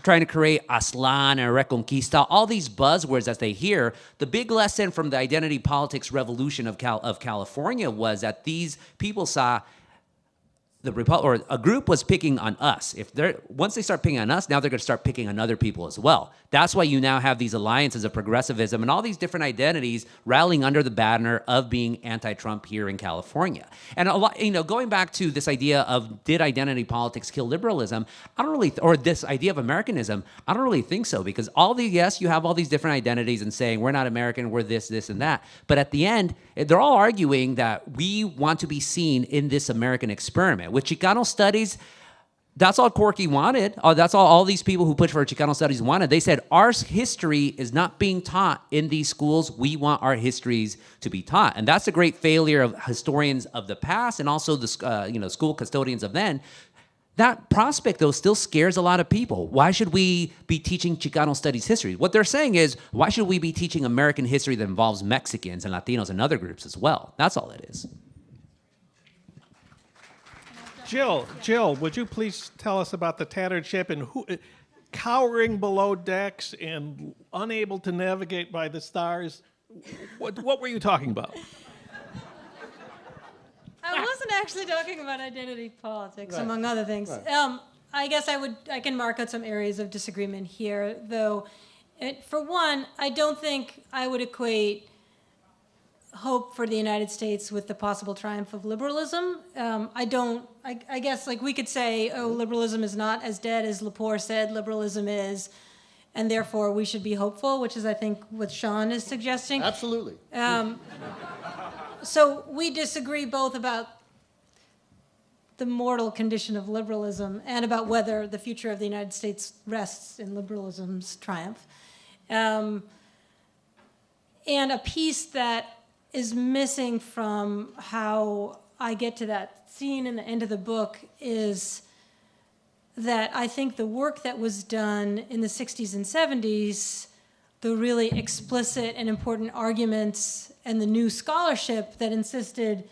trying to create Aslan and Reconquista, all these buzzwords as they hear. The big lesson from the identity politics revolution of California was that these people saw a group was picking on us. Once they start picking on us, now they're going to start picking on other people as well. That's why you now have these alliances of progressivism and all these different identities rallying under the banner of being anti-Trump here in California. And a lot, going back to this idea of did identity politics kill liberalism? I don't really, or this idea of Americanism, I don't really think so, because yes, you have all these different identities and saying we're not American, we're this, and that. But at the end, they're all arguing that we want to be seen in this American experiment. With Chicano studies, that's all Corky wanted. That's all these people who pushed for Chicano studies wanted. They said, our history is not being taught in these schools. We want our histories to be taught. And that's a great failure of historians of the past and also the school custodians of then. That prospect, though, still scares a lot of people. Why should we be teaching Chicano studies history? What they're saying is, why should we be teaching American history that involves Mexicans and Latinos and other groups as well? That's all it is. Jill, would you please tell us about the tattered ship and cowering below decks and unable to navigate by the stars. What were you talking about? I wasn't actually talking about identity politics, among other things. Right. I guess I can mark out some areas of disagreement here, though. For one, I don't think I would equate hope for the United States with the possible triumph of liberalism. I guess like we could say, oh, liberalism is not as dead as Lepore said liberalism is, and therefore we should be hopeful, which is, I think, what Sean is suggesting. Absolutely. So we disagree both about the mortal condition of liberalism and about whether the future of the United States rests in liberalism's triumph. And a piece that is missing from how I get to that scene in the end of the book is that I think the work that was done in the 60s and 70s, the really explicit and important arguments and the new scholarship that insisted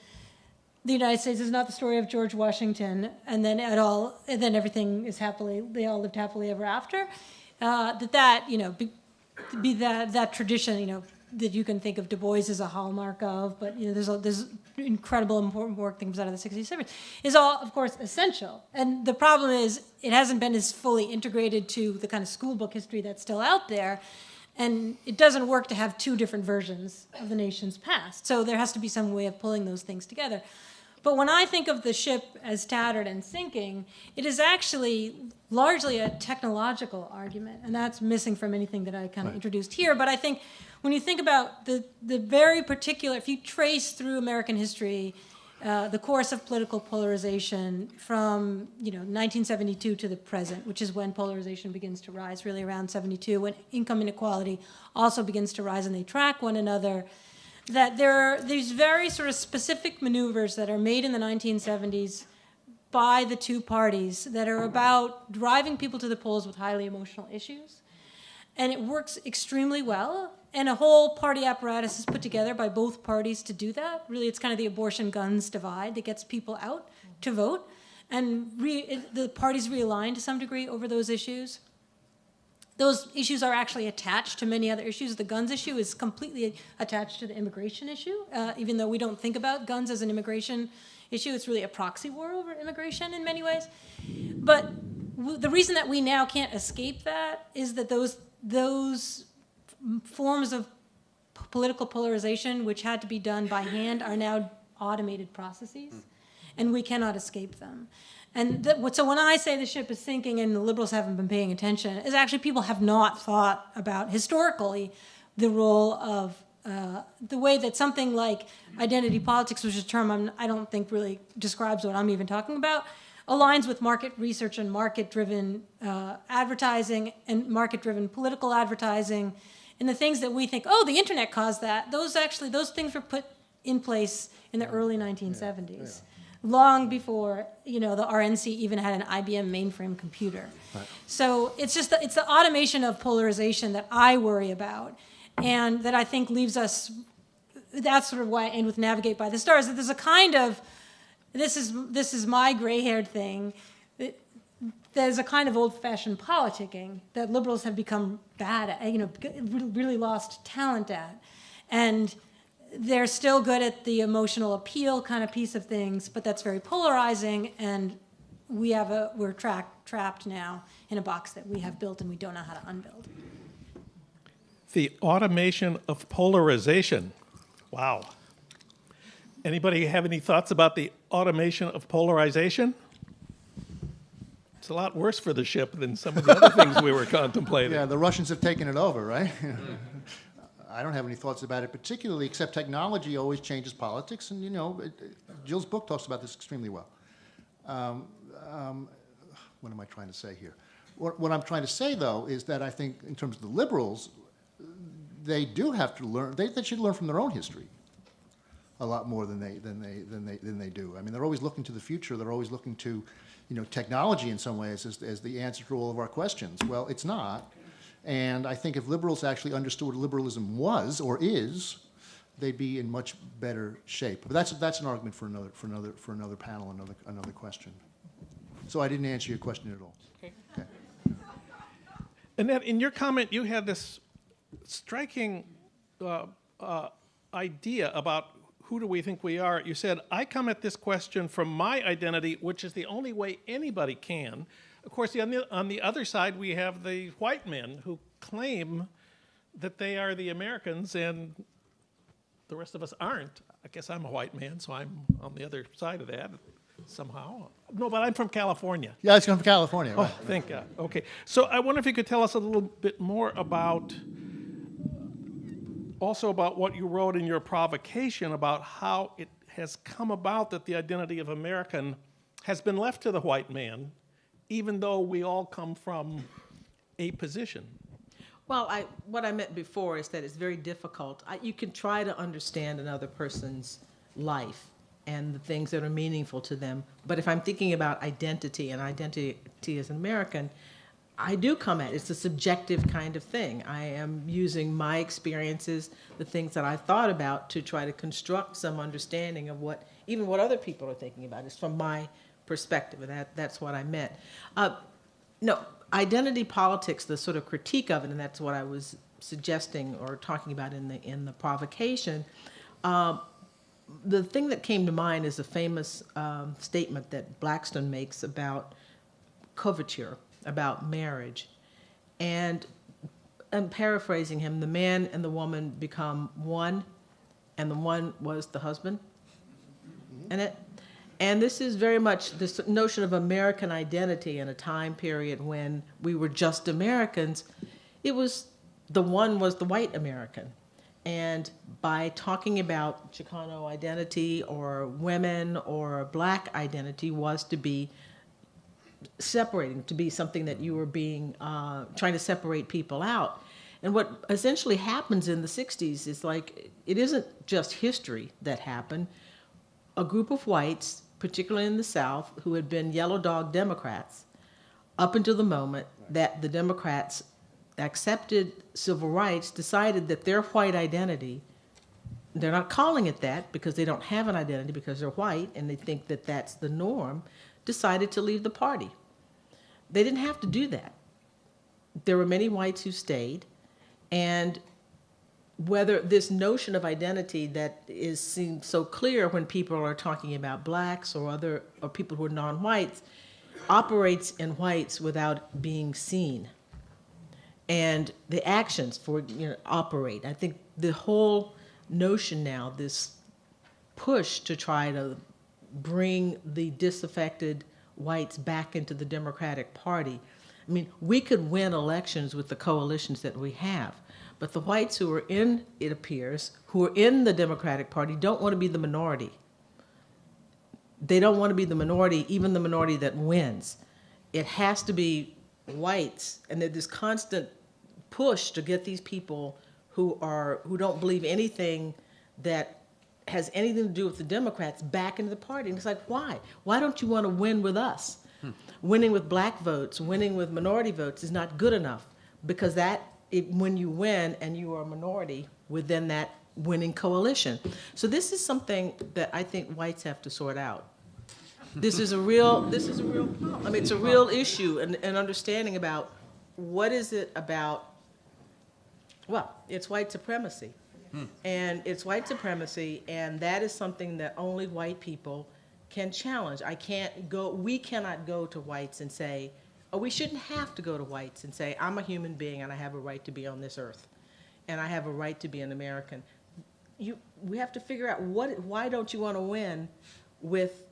the United States is not the story of George Washington, and then everything is they all lived happily ever after. That tradition, that you can think of Du Bois as a hallmark of, but there's incredible important work that comes out of the 60s, 70s, is all, of course, essential. And the problem is it hasn't been as fully integrated to the kind of school book history that's still out there. And it doesn't work to have two different versions of the nation's past. So there has to be some way of pulling those things together. But when I think of the ship as tattered and sinking, it is actually largely a technological argument. And that's missing from anything that I kind of introduced here. But I think when you think about the very particular, if you trace through American history, the course of political polarization from 1972 to the present, which is when polarization begins to rise, really around 72, when income inequality also begins to rise and they track one another, that there are these very sort of specific maneuvers that are made in the 1970s by the two parties that are about driving people to the polls with highly emotional issues. And it works extremely well. And a whole party apparatus is put together by both parties to do that. Really, it's kind of the abortion guns divide that gets people out to vote. And the parties realign to some degree over those issues. Those issues are actually attached to many other issues. The guns issue is completely attached to the immigration issue. Even though we don't think about guns as an immigration issue, it's really a proxy war over immigration in many ways. But the reason that we now can't escape that is that those forms of political polarization, which had to be done by hand, are now automated processes, and we cannot escape them. And so when I say the ship is sinking and the liberals haven't been paying attention, is actually people have not thought about historically the role of the way that something like identity politics, which is a term I don't think really describes what I'm even talking about, aligns with market research and market-driven advertising and market-driven political advertising, and the things that we think, oh, the internet caused that. Those things were put in place in the early 1970s. Long before the RNC even had an IBM mainframe computer. Right. So it's the automation of polarization that I worry about, and that I think leaves us. That's sort of why I end with "Navigate by the Stars." That there's a kind of this is my gray-haired thing. There's a kind of old-fashioned politicking that liberals have become bad at. Really lost talent at, and they're still good at the emotional appeal kind of piece of things, but that's very polarizing, and we're trapped now in a box that we have built and we don't know how to unbuild. The automation of polarization. Wow. Anybody have any thoughts about the automation of polarization? It's a lot worse for the ship than some of the other things we were contemplating. Yeah, the Russians have taken it over, right? I don't have any thoughts about it particularly, except technology always changes politics, and Jill's book talks about this extremely well. What am I trying to say here? What I'm trying to say, though, is that I think in terms of the liberals, they do have to learn. They should learn from their own history a lot more than they do. I mean, they're always looking to the future. They're always looking to, technology in some ways as the answer to all of our questions. Well, it's not. And I think if liberals actually understood what liberalism was or is, they'd be in much better shape. But that's an argument for another panel, another question. So I didn't answer your question at all. Okay. Annette, in your comment, you had this striking idea about who do we think we are. You said, I come at this question from my identity, which is the only way anybody can. Of course, on the other side, we have the white men who claim that they are the Americans and the rest of us aren't. I guess I'm a white man, so I'm on the other side of that somehow. No, but I'm from California. Yeah, it's from California. Right? Oh, thank God. Okay. So I wonder if you could tell us a little bit more about what you wrote in your provocation about how it has come about that the identity of American has been left to the white man, even though we all come from a position. Well, what I meant before is that it's very difficult. You can try to understand another person's life and the things that are meaningful to them, but if I'm thinking about identity and identity as an American, I do come at it. It's a subjective kind of thing. I am using my experiences, the things that I thought about, to try to construct some understanding of what other people are thinking about. It's from my perspective, and that's what I meant. No, identity politics, the sort of critique of it, and that's what I was suggesting or talking about in the provocation. The thing that came to mind is a famous statement that Blackstone makes about coverture, about marriage. And I'm paraphrasing him, the man and the woman become one, and the one was the husband. And this is very much this notion of American identity in a time period when we were just Americans. The one was the white American. And by talking about Chicano identity or women or black identity was to be separating, to be something that you were trying to separate people out. And what essentially happens in the 60s is it isn't just history that happened. A group of whites, particularly in the South, who had been yellow dog Democrats up until the moment that the Democrats accepted civil rights, decided that their white identity, they're not calling it that because they don't have an identity because they're white and they think that that's the norm, decided to leave the party. They didn't have to do that. There were many whites who stayed, and whether this notion of identity that is seen so clear when people are talking about blacks or people who are non-whites operates in whites without being seen. And the actions operate. I think the whole notion now, this push to try to bring the disaffected whites back into the Democratic Party. I mean, we could win elections with the coalitions that we have, but the whites who are in, it appears, who are in the Democratic Party don't want to be the minority. They don't want to be the minority, even the minority that wins. It has to be whites, and there's this constant push to get these people who don't believe anything that has anything to do with the Democrats back into the party. And it's like, why? Why don't you want to win with us? Winning with black votes, winning with minority votes is not good enough, because when you win and you are a minority within that winning coalition. So this is something that I think whites have to sort out. This is a real problem. I mean, it's a real issue, and understanding about what is it about. Well, it's white supremacy. And it's white supremacy, and that is something that only white people can challenge. We cannot go to whites and say, we shouldn't have to go to whites and say, I'm a human being and I have a right to be on this earth, and I have a right to be an American. We have to figure out why don't you want to win with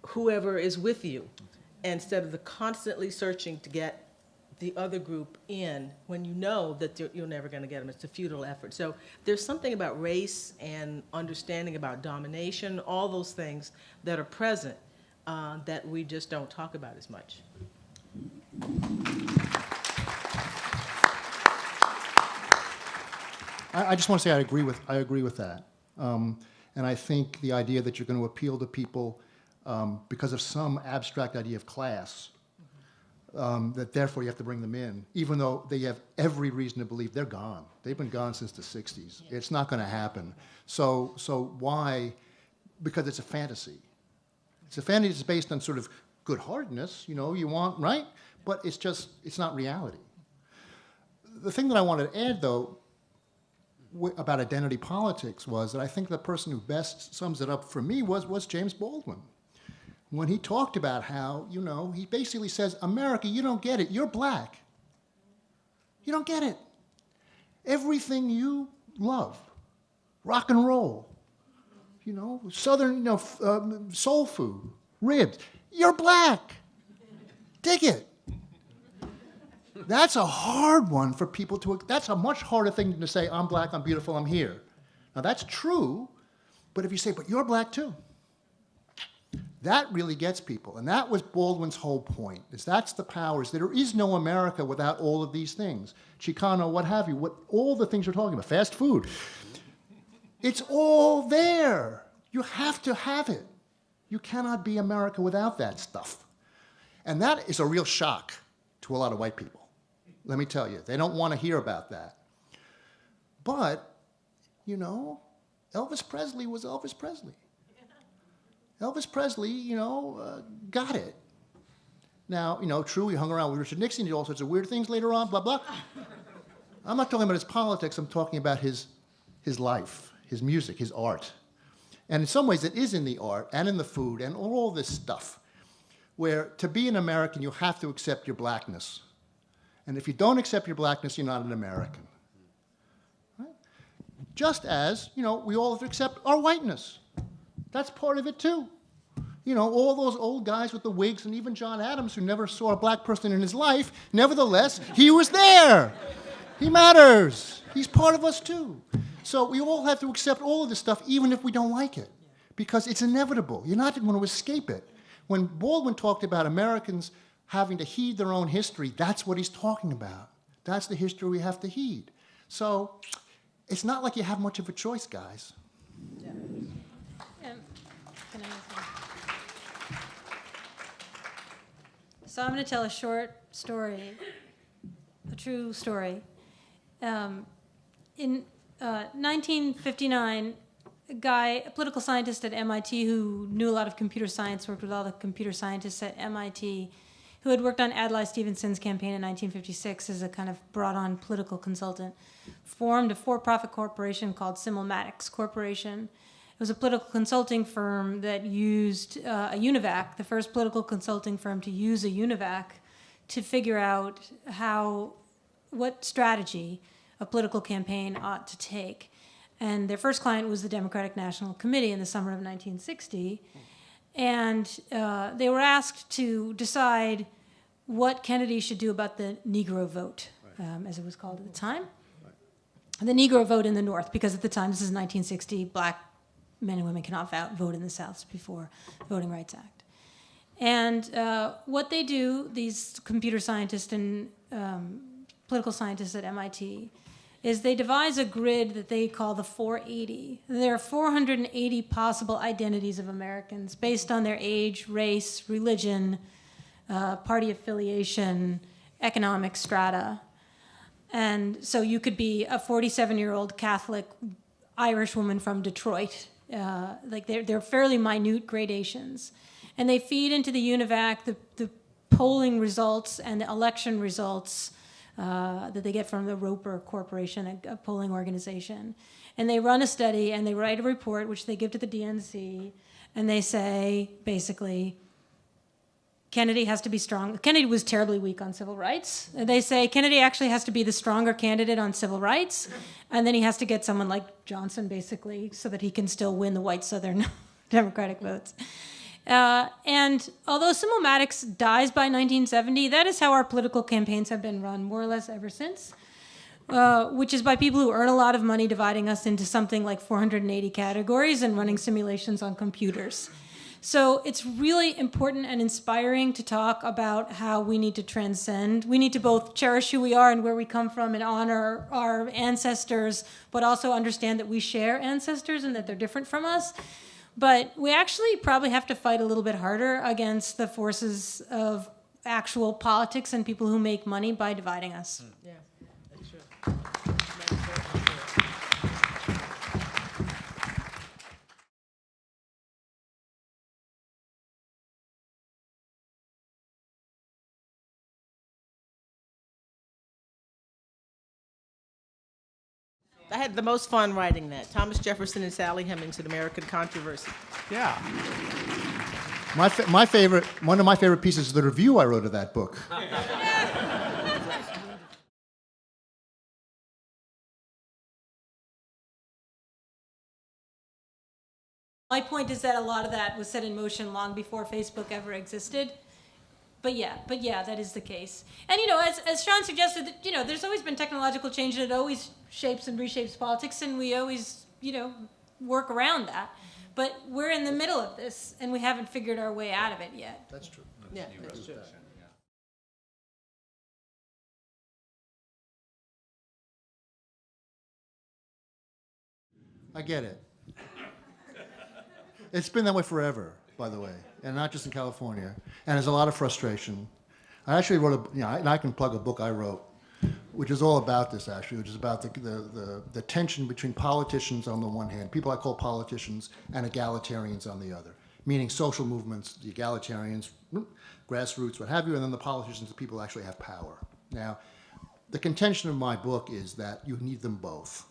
whoever is with you, instead of the constantly searching to get the other group in when you know that you're never going to get them. It's a futile effort. So there's something about race and understanding about domination, all those things that are present that we just don't talk about as much. I just want to say I agree with that. And I think the idea that you're going to appeal to people because of some abstract idea of class, that therefore you have to bring them in, even though they have every reason to believe they're gone. They've been gone since the 60s. Yeah. It's not going to happen. So why? Because it's a fantasy. It's a fantasy that's based on sort of good-heartedness, you want, right? But it's not reality. the thing that I wanted to add, though, about identity politics was that I think the person who best sums it up for me was James Baldwin. When he talked about how, you know, he basically says, America, you don't get it. You're black. You don't get it. Everything you love, rock and roll, you know, Southern, you know, soul food, ribs, you're black. Dig it. That's a hard one for people to, that's a much harder thing than to say, I'm black, I'm beautiful, I'm here. Now that's true, but if you say, but you're black too, that really gets people. And that was Baldwin's whole point, is that's the powers. There is no America without all of these things. Chicano, what have you, what, all the things you're talking about, fast food. It's all there. You have to have it. You cannot be America without that stuff. And that is a real shock to a lot of white people. Let me tell you, they don't want to hear about that. But, you know, Elvis Presley was Elvis Presley. Elvis Presley, you know, got it. Now, you know, true, he hung around with Richard Nixon, he did all sorts of weird things later on, blah, blah. I'm not talking about his politics, I'm talking about his life, his music, his art. And in some ways it is in the art and in the food and all this stuff, where to be an American, you have to accept your blackness. And if you don't accept your blackness, you're not an American. Right? Just as, you know, we all have to accept our whiteness. That's part of it too. You know, all those old guys with the wigs, and even John Adams, who never saw a black person in his life, nevertheless, he was there. He matters. He's part of us too. So we all have to accept all of this stuff, even if we don't like it, because it's inevitable. You're not going to escape it. When Baldwin talked about Americans having to heed their own history, that's what he's talking about. That's the history we have to heed. So it's not like you have much of a choice, guys. Yeah. Can I ask you? So I'm going to tell a short story, a true story. In 1959, a political scientist at MIT who knew a lot of computer science, worked with all the computer scientists at MIT, who had worked on Adlai Stevenson's campaign in 1956 as a kind of brought-on political consultant, formed a for-profit corporation called Simulmatics Corporation. It was a political consulting firm that used a UNIVAC, the first political consulting firm to use a UNIVAC to figure out what strategy a political campaign ought to take. And their first client was the Democratic National Committee in the summer of 1960. And they were asked to decide what Kennedy should do about the Negro vote, as it was called at the time. Right. The Negro vote in the North, because at the time, this is 1960, black men and women cannot vote in the South before the Voting Rights Act. And what they do, these computer scientists and political scientists at MIT, is they devise a grid that they call the 480. There are 480 possible identities of Americans based on their age, race, religion, party affiliation, economic strata. And so you could be a 47-year-old Catholic Irish woman from Detroit. Like they're fairly minute gradations. And they feed into the UNIVAC the polling results and the election results that they get from the Roper Corporation, a polling organization. And they run a study and they write a report, which they give to the DNC, and they say, basically, Kennedy has to be strong. Kennedy was terribly weak on civil rights. And they say Kennedy actually has to be the stronger candidate on civil rights, and then he has to get someone like Johnson, basically, so that he can still win the white Southern Democratic votes. And although Simulmatics dies by 1970, that is how our political campaigns have been run, more or less ever since, which is by people who earn a lot of money dividing us into something like 480 categories and running simulations on computers. So it's really important and inspiring to talk about how we need to transcend. We need to both cherish who we are and where we come from and honor our ancestors, but also understand that we share ancestors and that they're different from us. But we actually probably have to fight a little bit harder against the forces of actual politics and people who make money by dividing us. Yeah, that's true. I had the most fun writing that. Thomas Jefferson and Sally Hemings, An American Controversy. Yeah. One of my favorite pieces is the review I wrote of that book. My point is that a lot of that was set in motion long before Facebook ever existed. But yeah, that is the case. And as Sean suggested, that, there's always been technological change and it always shapes and reshapes politics, and we always, work around that. But we're in the middle of this, and we haven't figured our way out of it yet. That's true. Yeah, that's true. I get it. It's been that way forever, by the way, and not just in California. And there's a lot of frustration. I actually wrote and I can plug a book I wrote, which is all about this, actually, which is about the tension between politicians on the one hand, people I call politicians, and egalitarians on the other, meaning social movements, the egalitarians, grassroots, what have you, and then the politicians, the people who actually have power. Now, the contention of my book is that you need them both.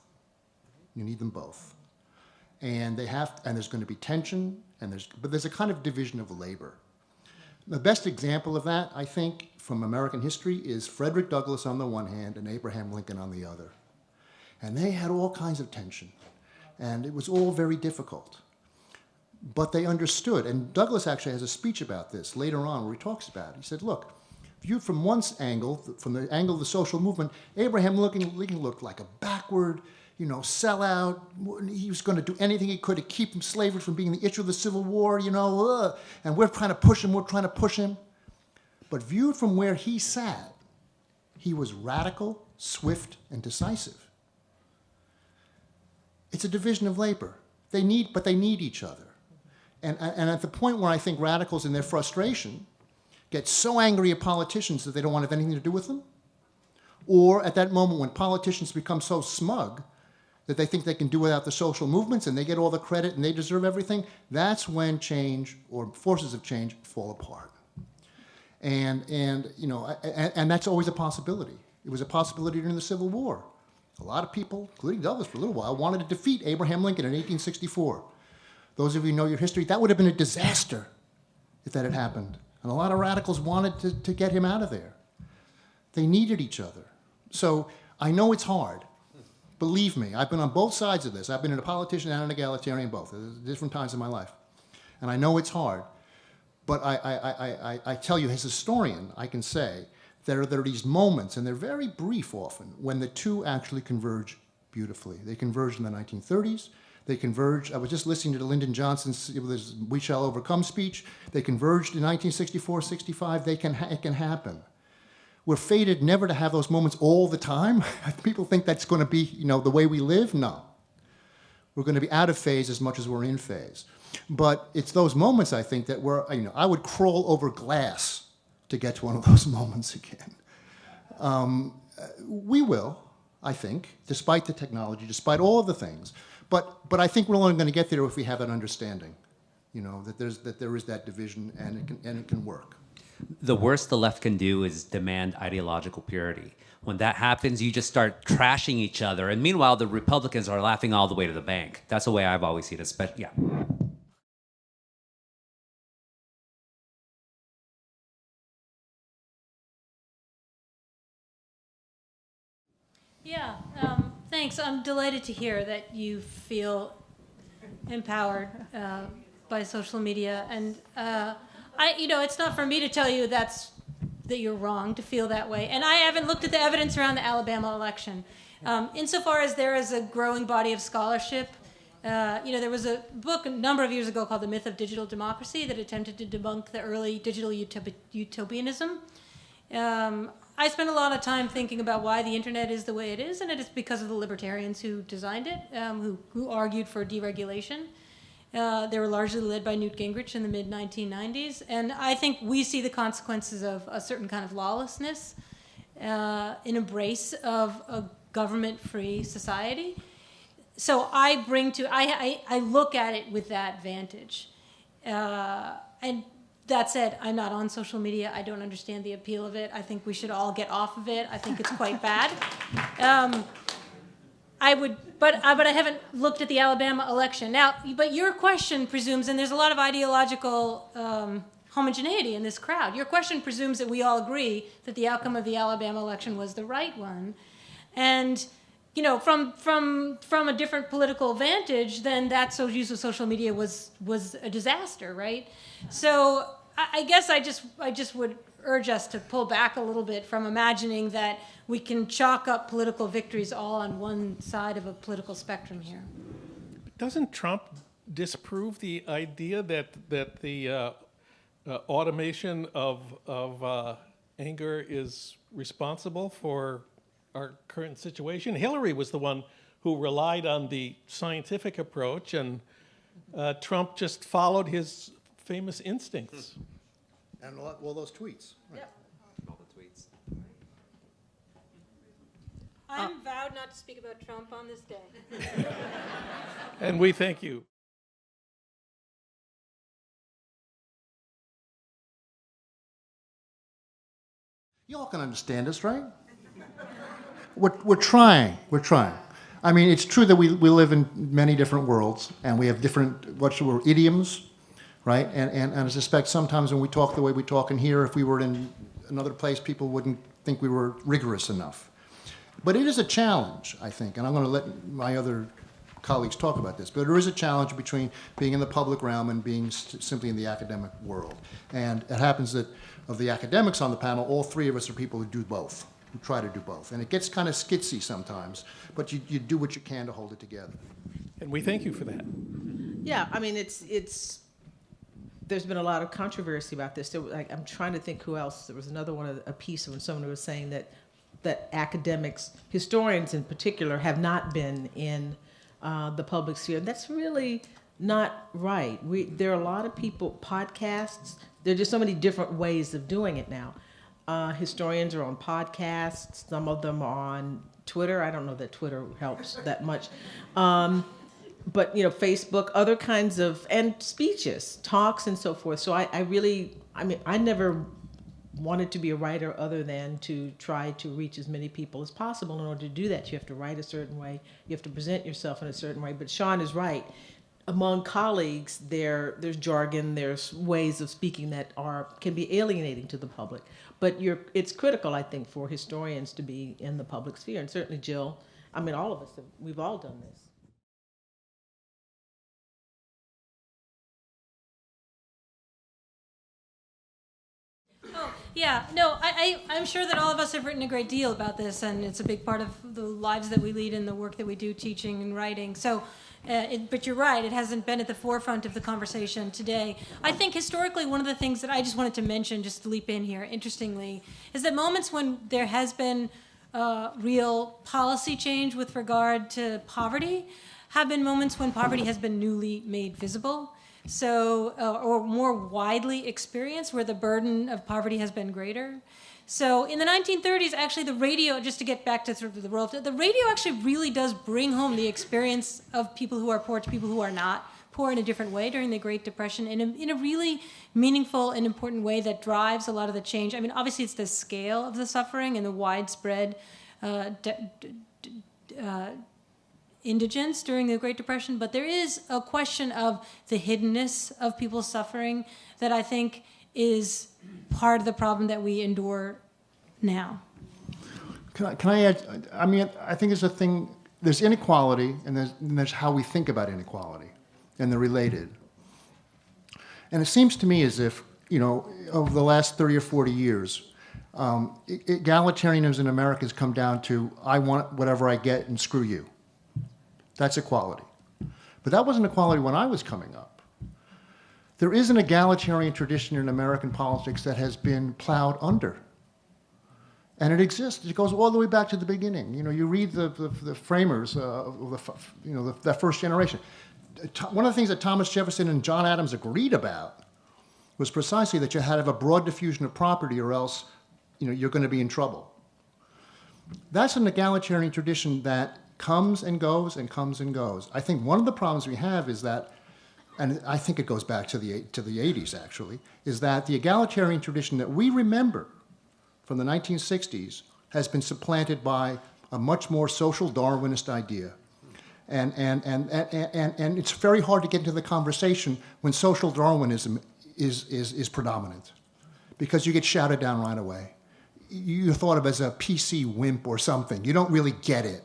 You need them both. And there's going to be tension, but there's a kind of division of labor. The best example of that, I think, from American history is Frederick Douglass on the one hand and Abraham Lincoln on the other. And they had all kinds of tension, and it was all very difficult. But they understood, and Douglass actually has a speech about this later on where he talks about it. He said, look, viewed from one angle, from the angle of the social movement, Abraham Lincoln looked like a backward, sellout. He was going to do anything he could to keep slavery from being the issue of the Civil War, and we're trying to push him. But viewed from where he sat, he was radical, swift, and decisive. It's a division of labor. They need each other. And at the point where I think radicals in their frustration get so angry at politicians that they don't want to have anything to do with them, or at that moment when politicians become so smug that they think they can do without the social movements and they get all the credit and they deserve everything, that's when change or forces of change fall apart. And that's always a possibility. It was a possibility during the Civil War. A lot of people, including Douglass for a little while, wanted to defeat Abraham Lincoln in 1864. Those of you who know your history, that would have been a disaster if that had happened. And a lot of radicals wanted to get him out of there. They needed each other. So I know it's hard. Believe me, I've been on both sides of this. I've been a politician and an egalitarian both at different times in my life. And I know it's hard. But I tell you, as a historian, I can say there are these moments, and they're very brief often, when the two actually converge beautifully. They converged in the 1930s. They converged. I was just listening to Lyndon Johnson's We Shall Overcome speech. They converged in 1964, 65. It can happen. We're fated never to have those moments all the time. People think that's going to be, the way we live. No. We're going to be out of phase as much as we're in phase. But it's those moments, I think, that I would crawl over glass to get to one of those moments again. We will, I think, despite the technology, despite all of the things. But I think we're only going to get there if we have an understanding, that there is that division and it can work. The worst the left can do is demand ideological purity. When that happens, you just start trashing each other. And meanwhile, the Republicans are laughing all the way to the bank. That's the way I've always seen it. Especially, Yeah, thanks. I'm delighted to hear that you feel empowered by social media. And it's not for me to tell you that you're wrong to feel that way. And I haven't looked at the evidence around the Alabama election. Insofar as there is a growing body of scholarship, there was a book a number of years ago called The Myth of Digital Democracy that attempted to debunk the early digital utopianism. I spent a lot of time thinking about why the internet is the way it is, and it is because of the libertarians who designed it, who argued for deregulation. They were largely led by Newt Gingrich in the mid-1990s, and I think we see the consequences of a certain kind of lawlessness, an embrace of a government-free society. So I look at it with that vantage. And that said, I'm not on social media. I don't understand the appeal of it. I think we should all get off of it. I think it's quite bad. but I haven't looked at the Alabama election. Now, but your question presumes, and there's a lot of ideological homogeneity in this crowd. Your question presumes that we all agree that the outcome of the Alabama election was the right one. And, you know, from a different political vantage, then that use of social media was a disaster, right? So I guess I just would urge us to pull back a little bit from imagining that we can chalk up political victories all on one side of a political spectrum here. Doesn't Trump disprove the idea that the automation of anger is responsible for our current situation? Hillary was the one who relied on the scientific approach, and Trump just followed his famous instincts. And all those tweets. Right. Yep. All the tweets. I'm vowed not to speak about Trump on this day. And we thank you. You all can understand us, right? We're trying. We're trying. I mean, it's true that we live in many different worlds, and we have different, idioms, right? And I suspect sometimes when we talk the way we talk in here, if we were in another place, people wouldn't think we were rigorous enough. But it is a challenge, I think, and I'm going to let my other colleagues talk about this, but there is a challenge between being in the public realm and being simply in the academic world. And it happens that of the academics on the panel, all three of us are people who do both, who try to do both. And it gets kind of skitsy sometimes, but you do what you can to hold it together. And we thank you for that. Yeah, I mean, there's been a lot of controversy about this. I'm trying to think who else. There was another one, a piece when someone was saying that academics, historians in particular, have not been in the public sphere. That's really not right. There are a lot of people, podcasts, there are just so many different ways of doing it now. Historians are on podcasts, some of them are on Twitter. I don't know that Twitter helps that much. But, you know, Facebook, other kinds of, and speeches, talks, and so forth. So I never wanted to be a writer other than to try to reach as many people as possible. In order to do that, you have to write a certain way. You have to present yourself in a certain way. But Sean is right. Among colleagues, there's jargon, there's ways of speaking that can be alienating to the public. But it's critical, I think, for historians to be in the public sphere. And certainly Jill, I mean, all of us, we've all done this. Oh, yeah, no, I'm sure that all of us have written a great deal about this, and it's a big part of the lives that we lead and the work that we do teaching and writing. So, but you're right, it hasn't been at the forefront of the conversation today. I think historically one of the things that I just wanted to mention, just to leap in here, interestingly, is that moments when there has been real policy change with regard to poverty have been moments when poverty has been newly made visible. So, or more widely experienced, where the burden of poverty has been greater. So in the 1930s, actually the radio, just to get back to sort of the role, the radio actually really does bring home the experience of people who are poor to people who are not poor in a different way during the Great Depression, in a really meaningful and important way that drives a lot of the change. I mean, obviously it's the scale of the suffering and the widespread indigence during the Great Depression, but there is a question of the hiddenness of people's suffering that I think is part of the problem that we endure now. Can I add? I mean, I think there's a thing. There's inequality, and there's how we think about inequality, and they're related. And it seems to me as if, you know, over the last 30 or 40 years, egalitarianism in America has come down to I want whatever I get and screw you. That's equality. But that wasn't equality when I was coming up. There is an egalitarian tradition in American politics that has been plowed under. And it exists. It goes all the way back to the beginning. You know, you read the framers of that first generation. One of the things that Thomas Jefferson and John Adams agreed about was precisely that you had to have a broad diffusion of property, or else, you know, you're going to be in trouble. That's an egalitarian tradition that comes and goes and comes and goes. I think one of the problems we have is that, and I think it goes back to the 80s actually, is that the egalitarian tradition that we remember from the 1960s has been supplanted by a much more social Darwinist idea. And it's very hard to get into the conversation when social Darwinism is predominant, because you get shouted down right away. You're thought of as a PC wimp or something. You don't really get it.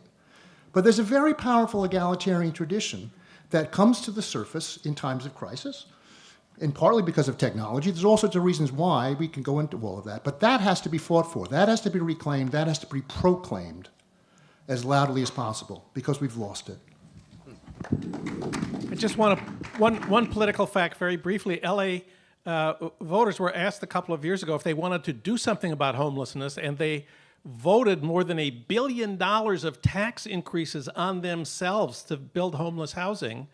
But there's a very powerful egalitarian tradition that comes to the surface in times of crisis, and partly because of technology. There's all sorts of reasons why. We can go into all of that. But that has to be fought for. That has to be reclaimed. That has to be proclaimed as loudly as possible, because we've lost it. I just want to, one political fact very briefly. LA voters were asked a couple of years ago if they wanted to do something about homelessness, and they voted more than $1 billion of tax increases on themselves to build homeless housing.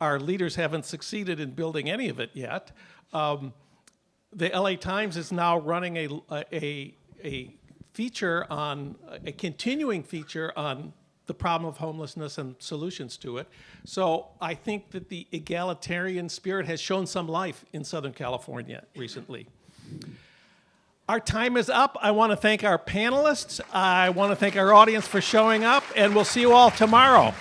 Our leaders haven't succeeded in building any of it yet. The LA Times is now running a feature on, a continuing feature on the problem of homelessness and solutions to it. So I think that the egalitarian spirit has shown some life in Southern California recently. Our time is up. I want to thank our panelists. I want to thank our audience for showing up, and we'll see you all tomorrow.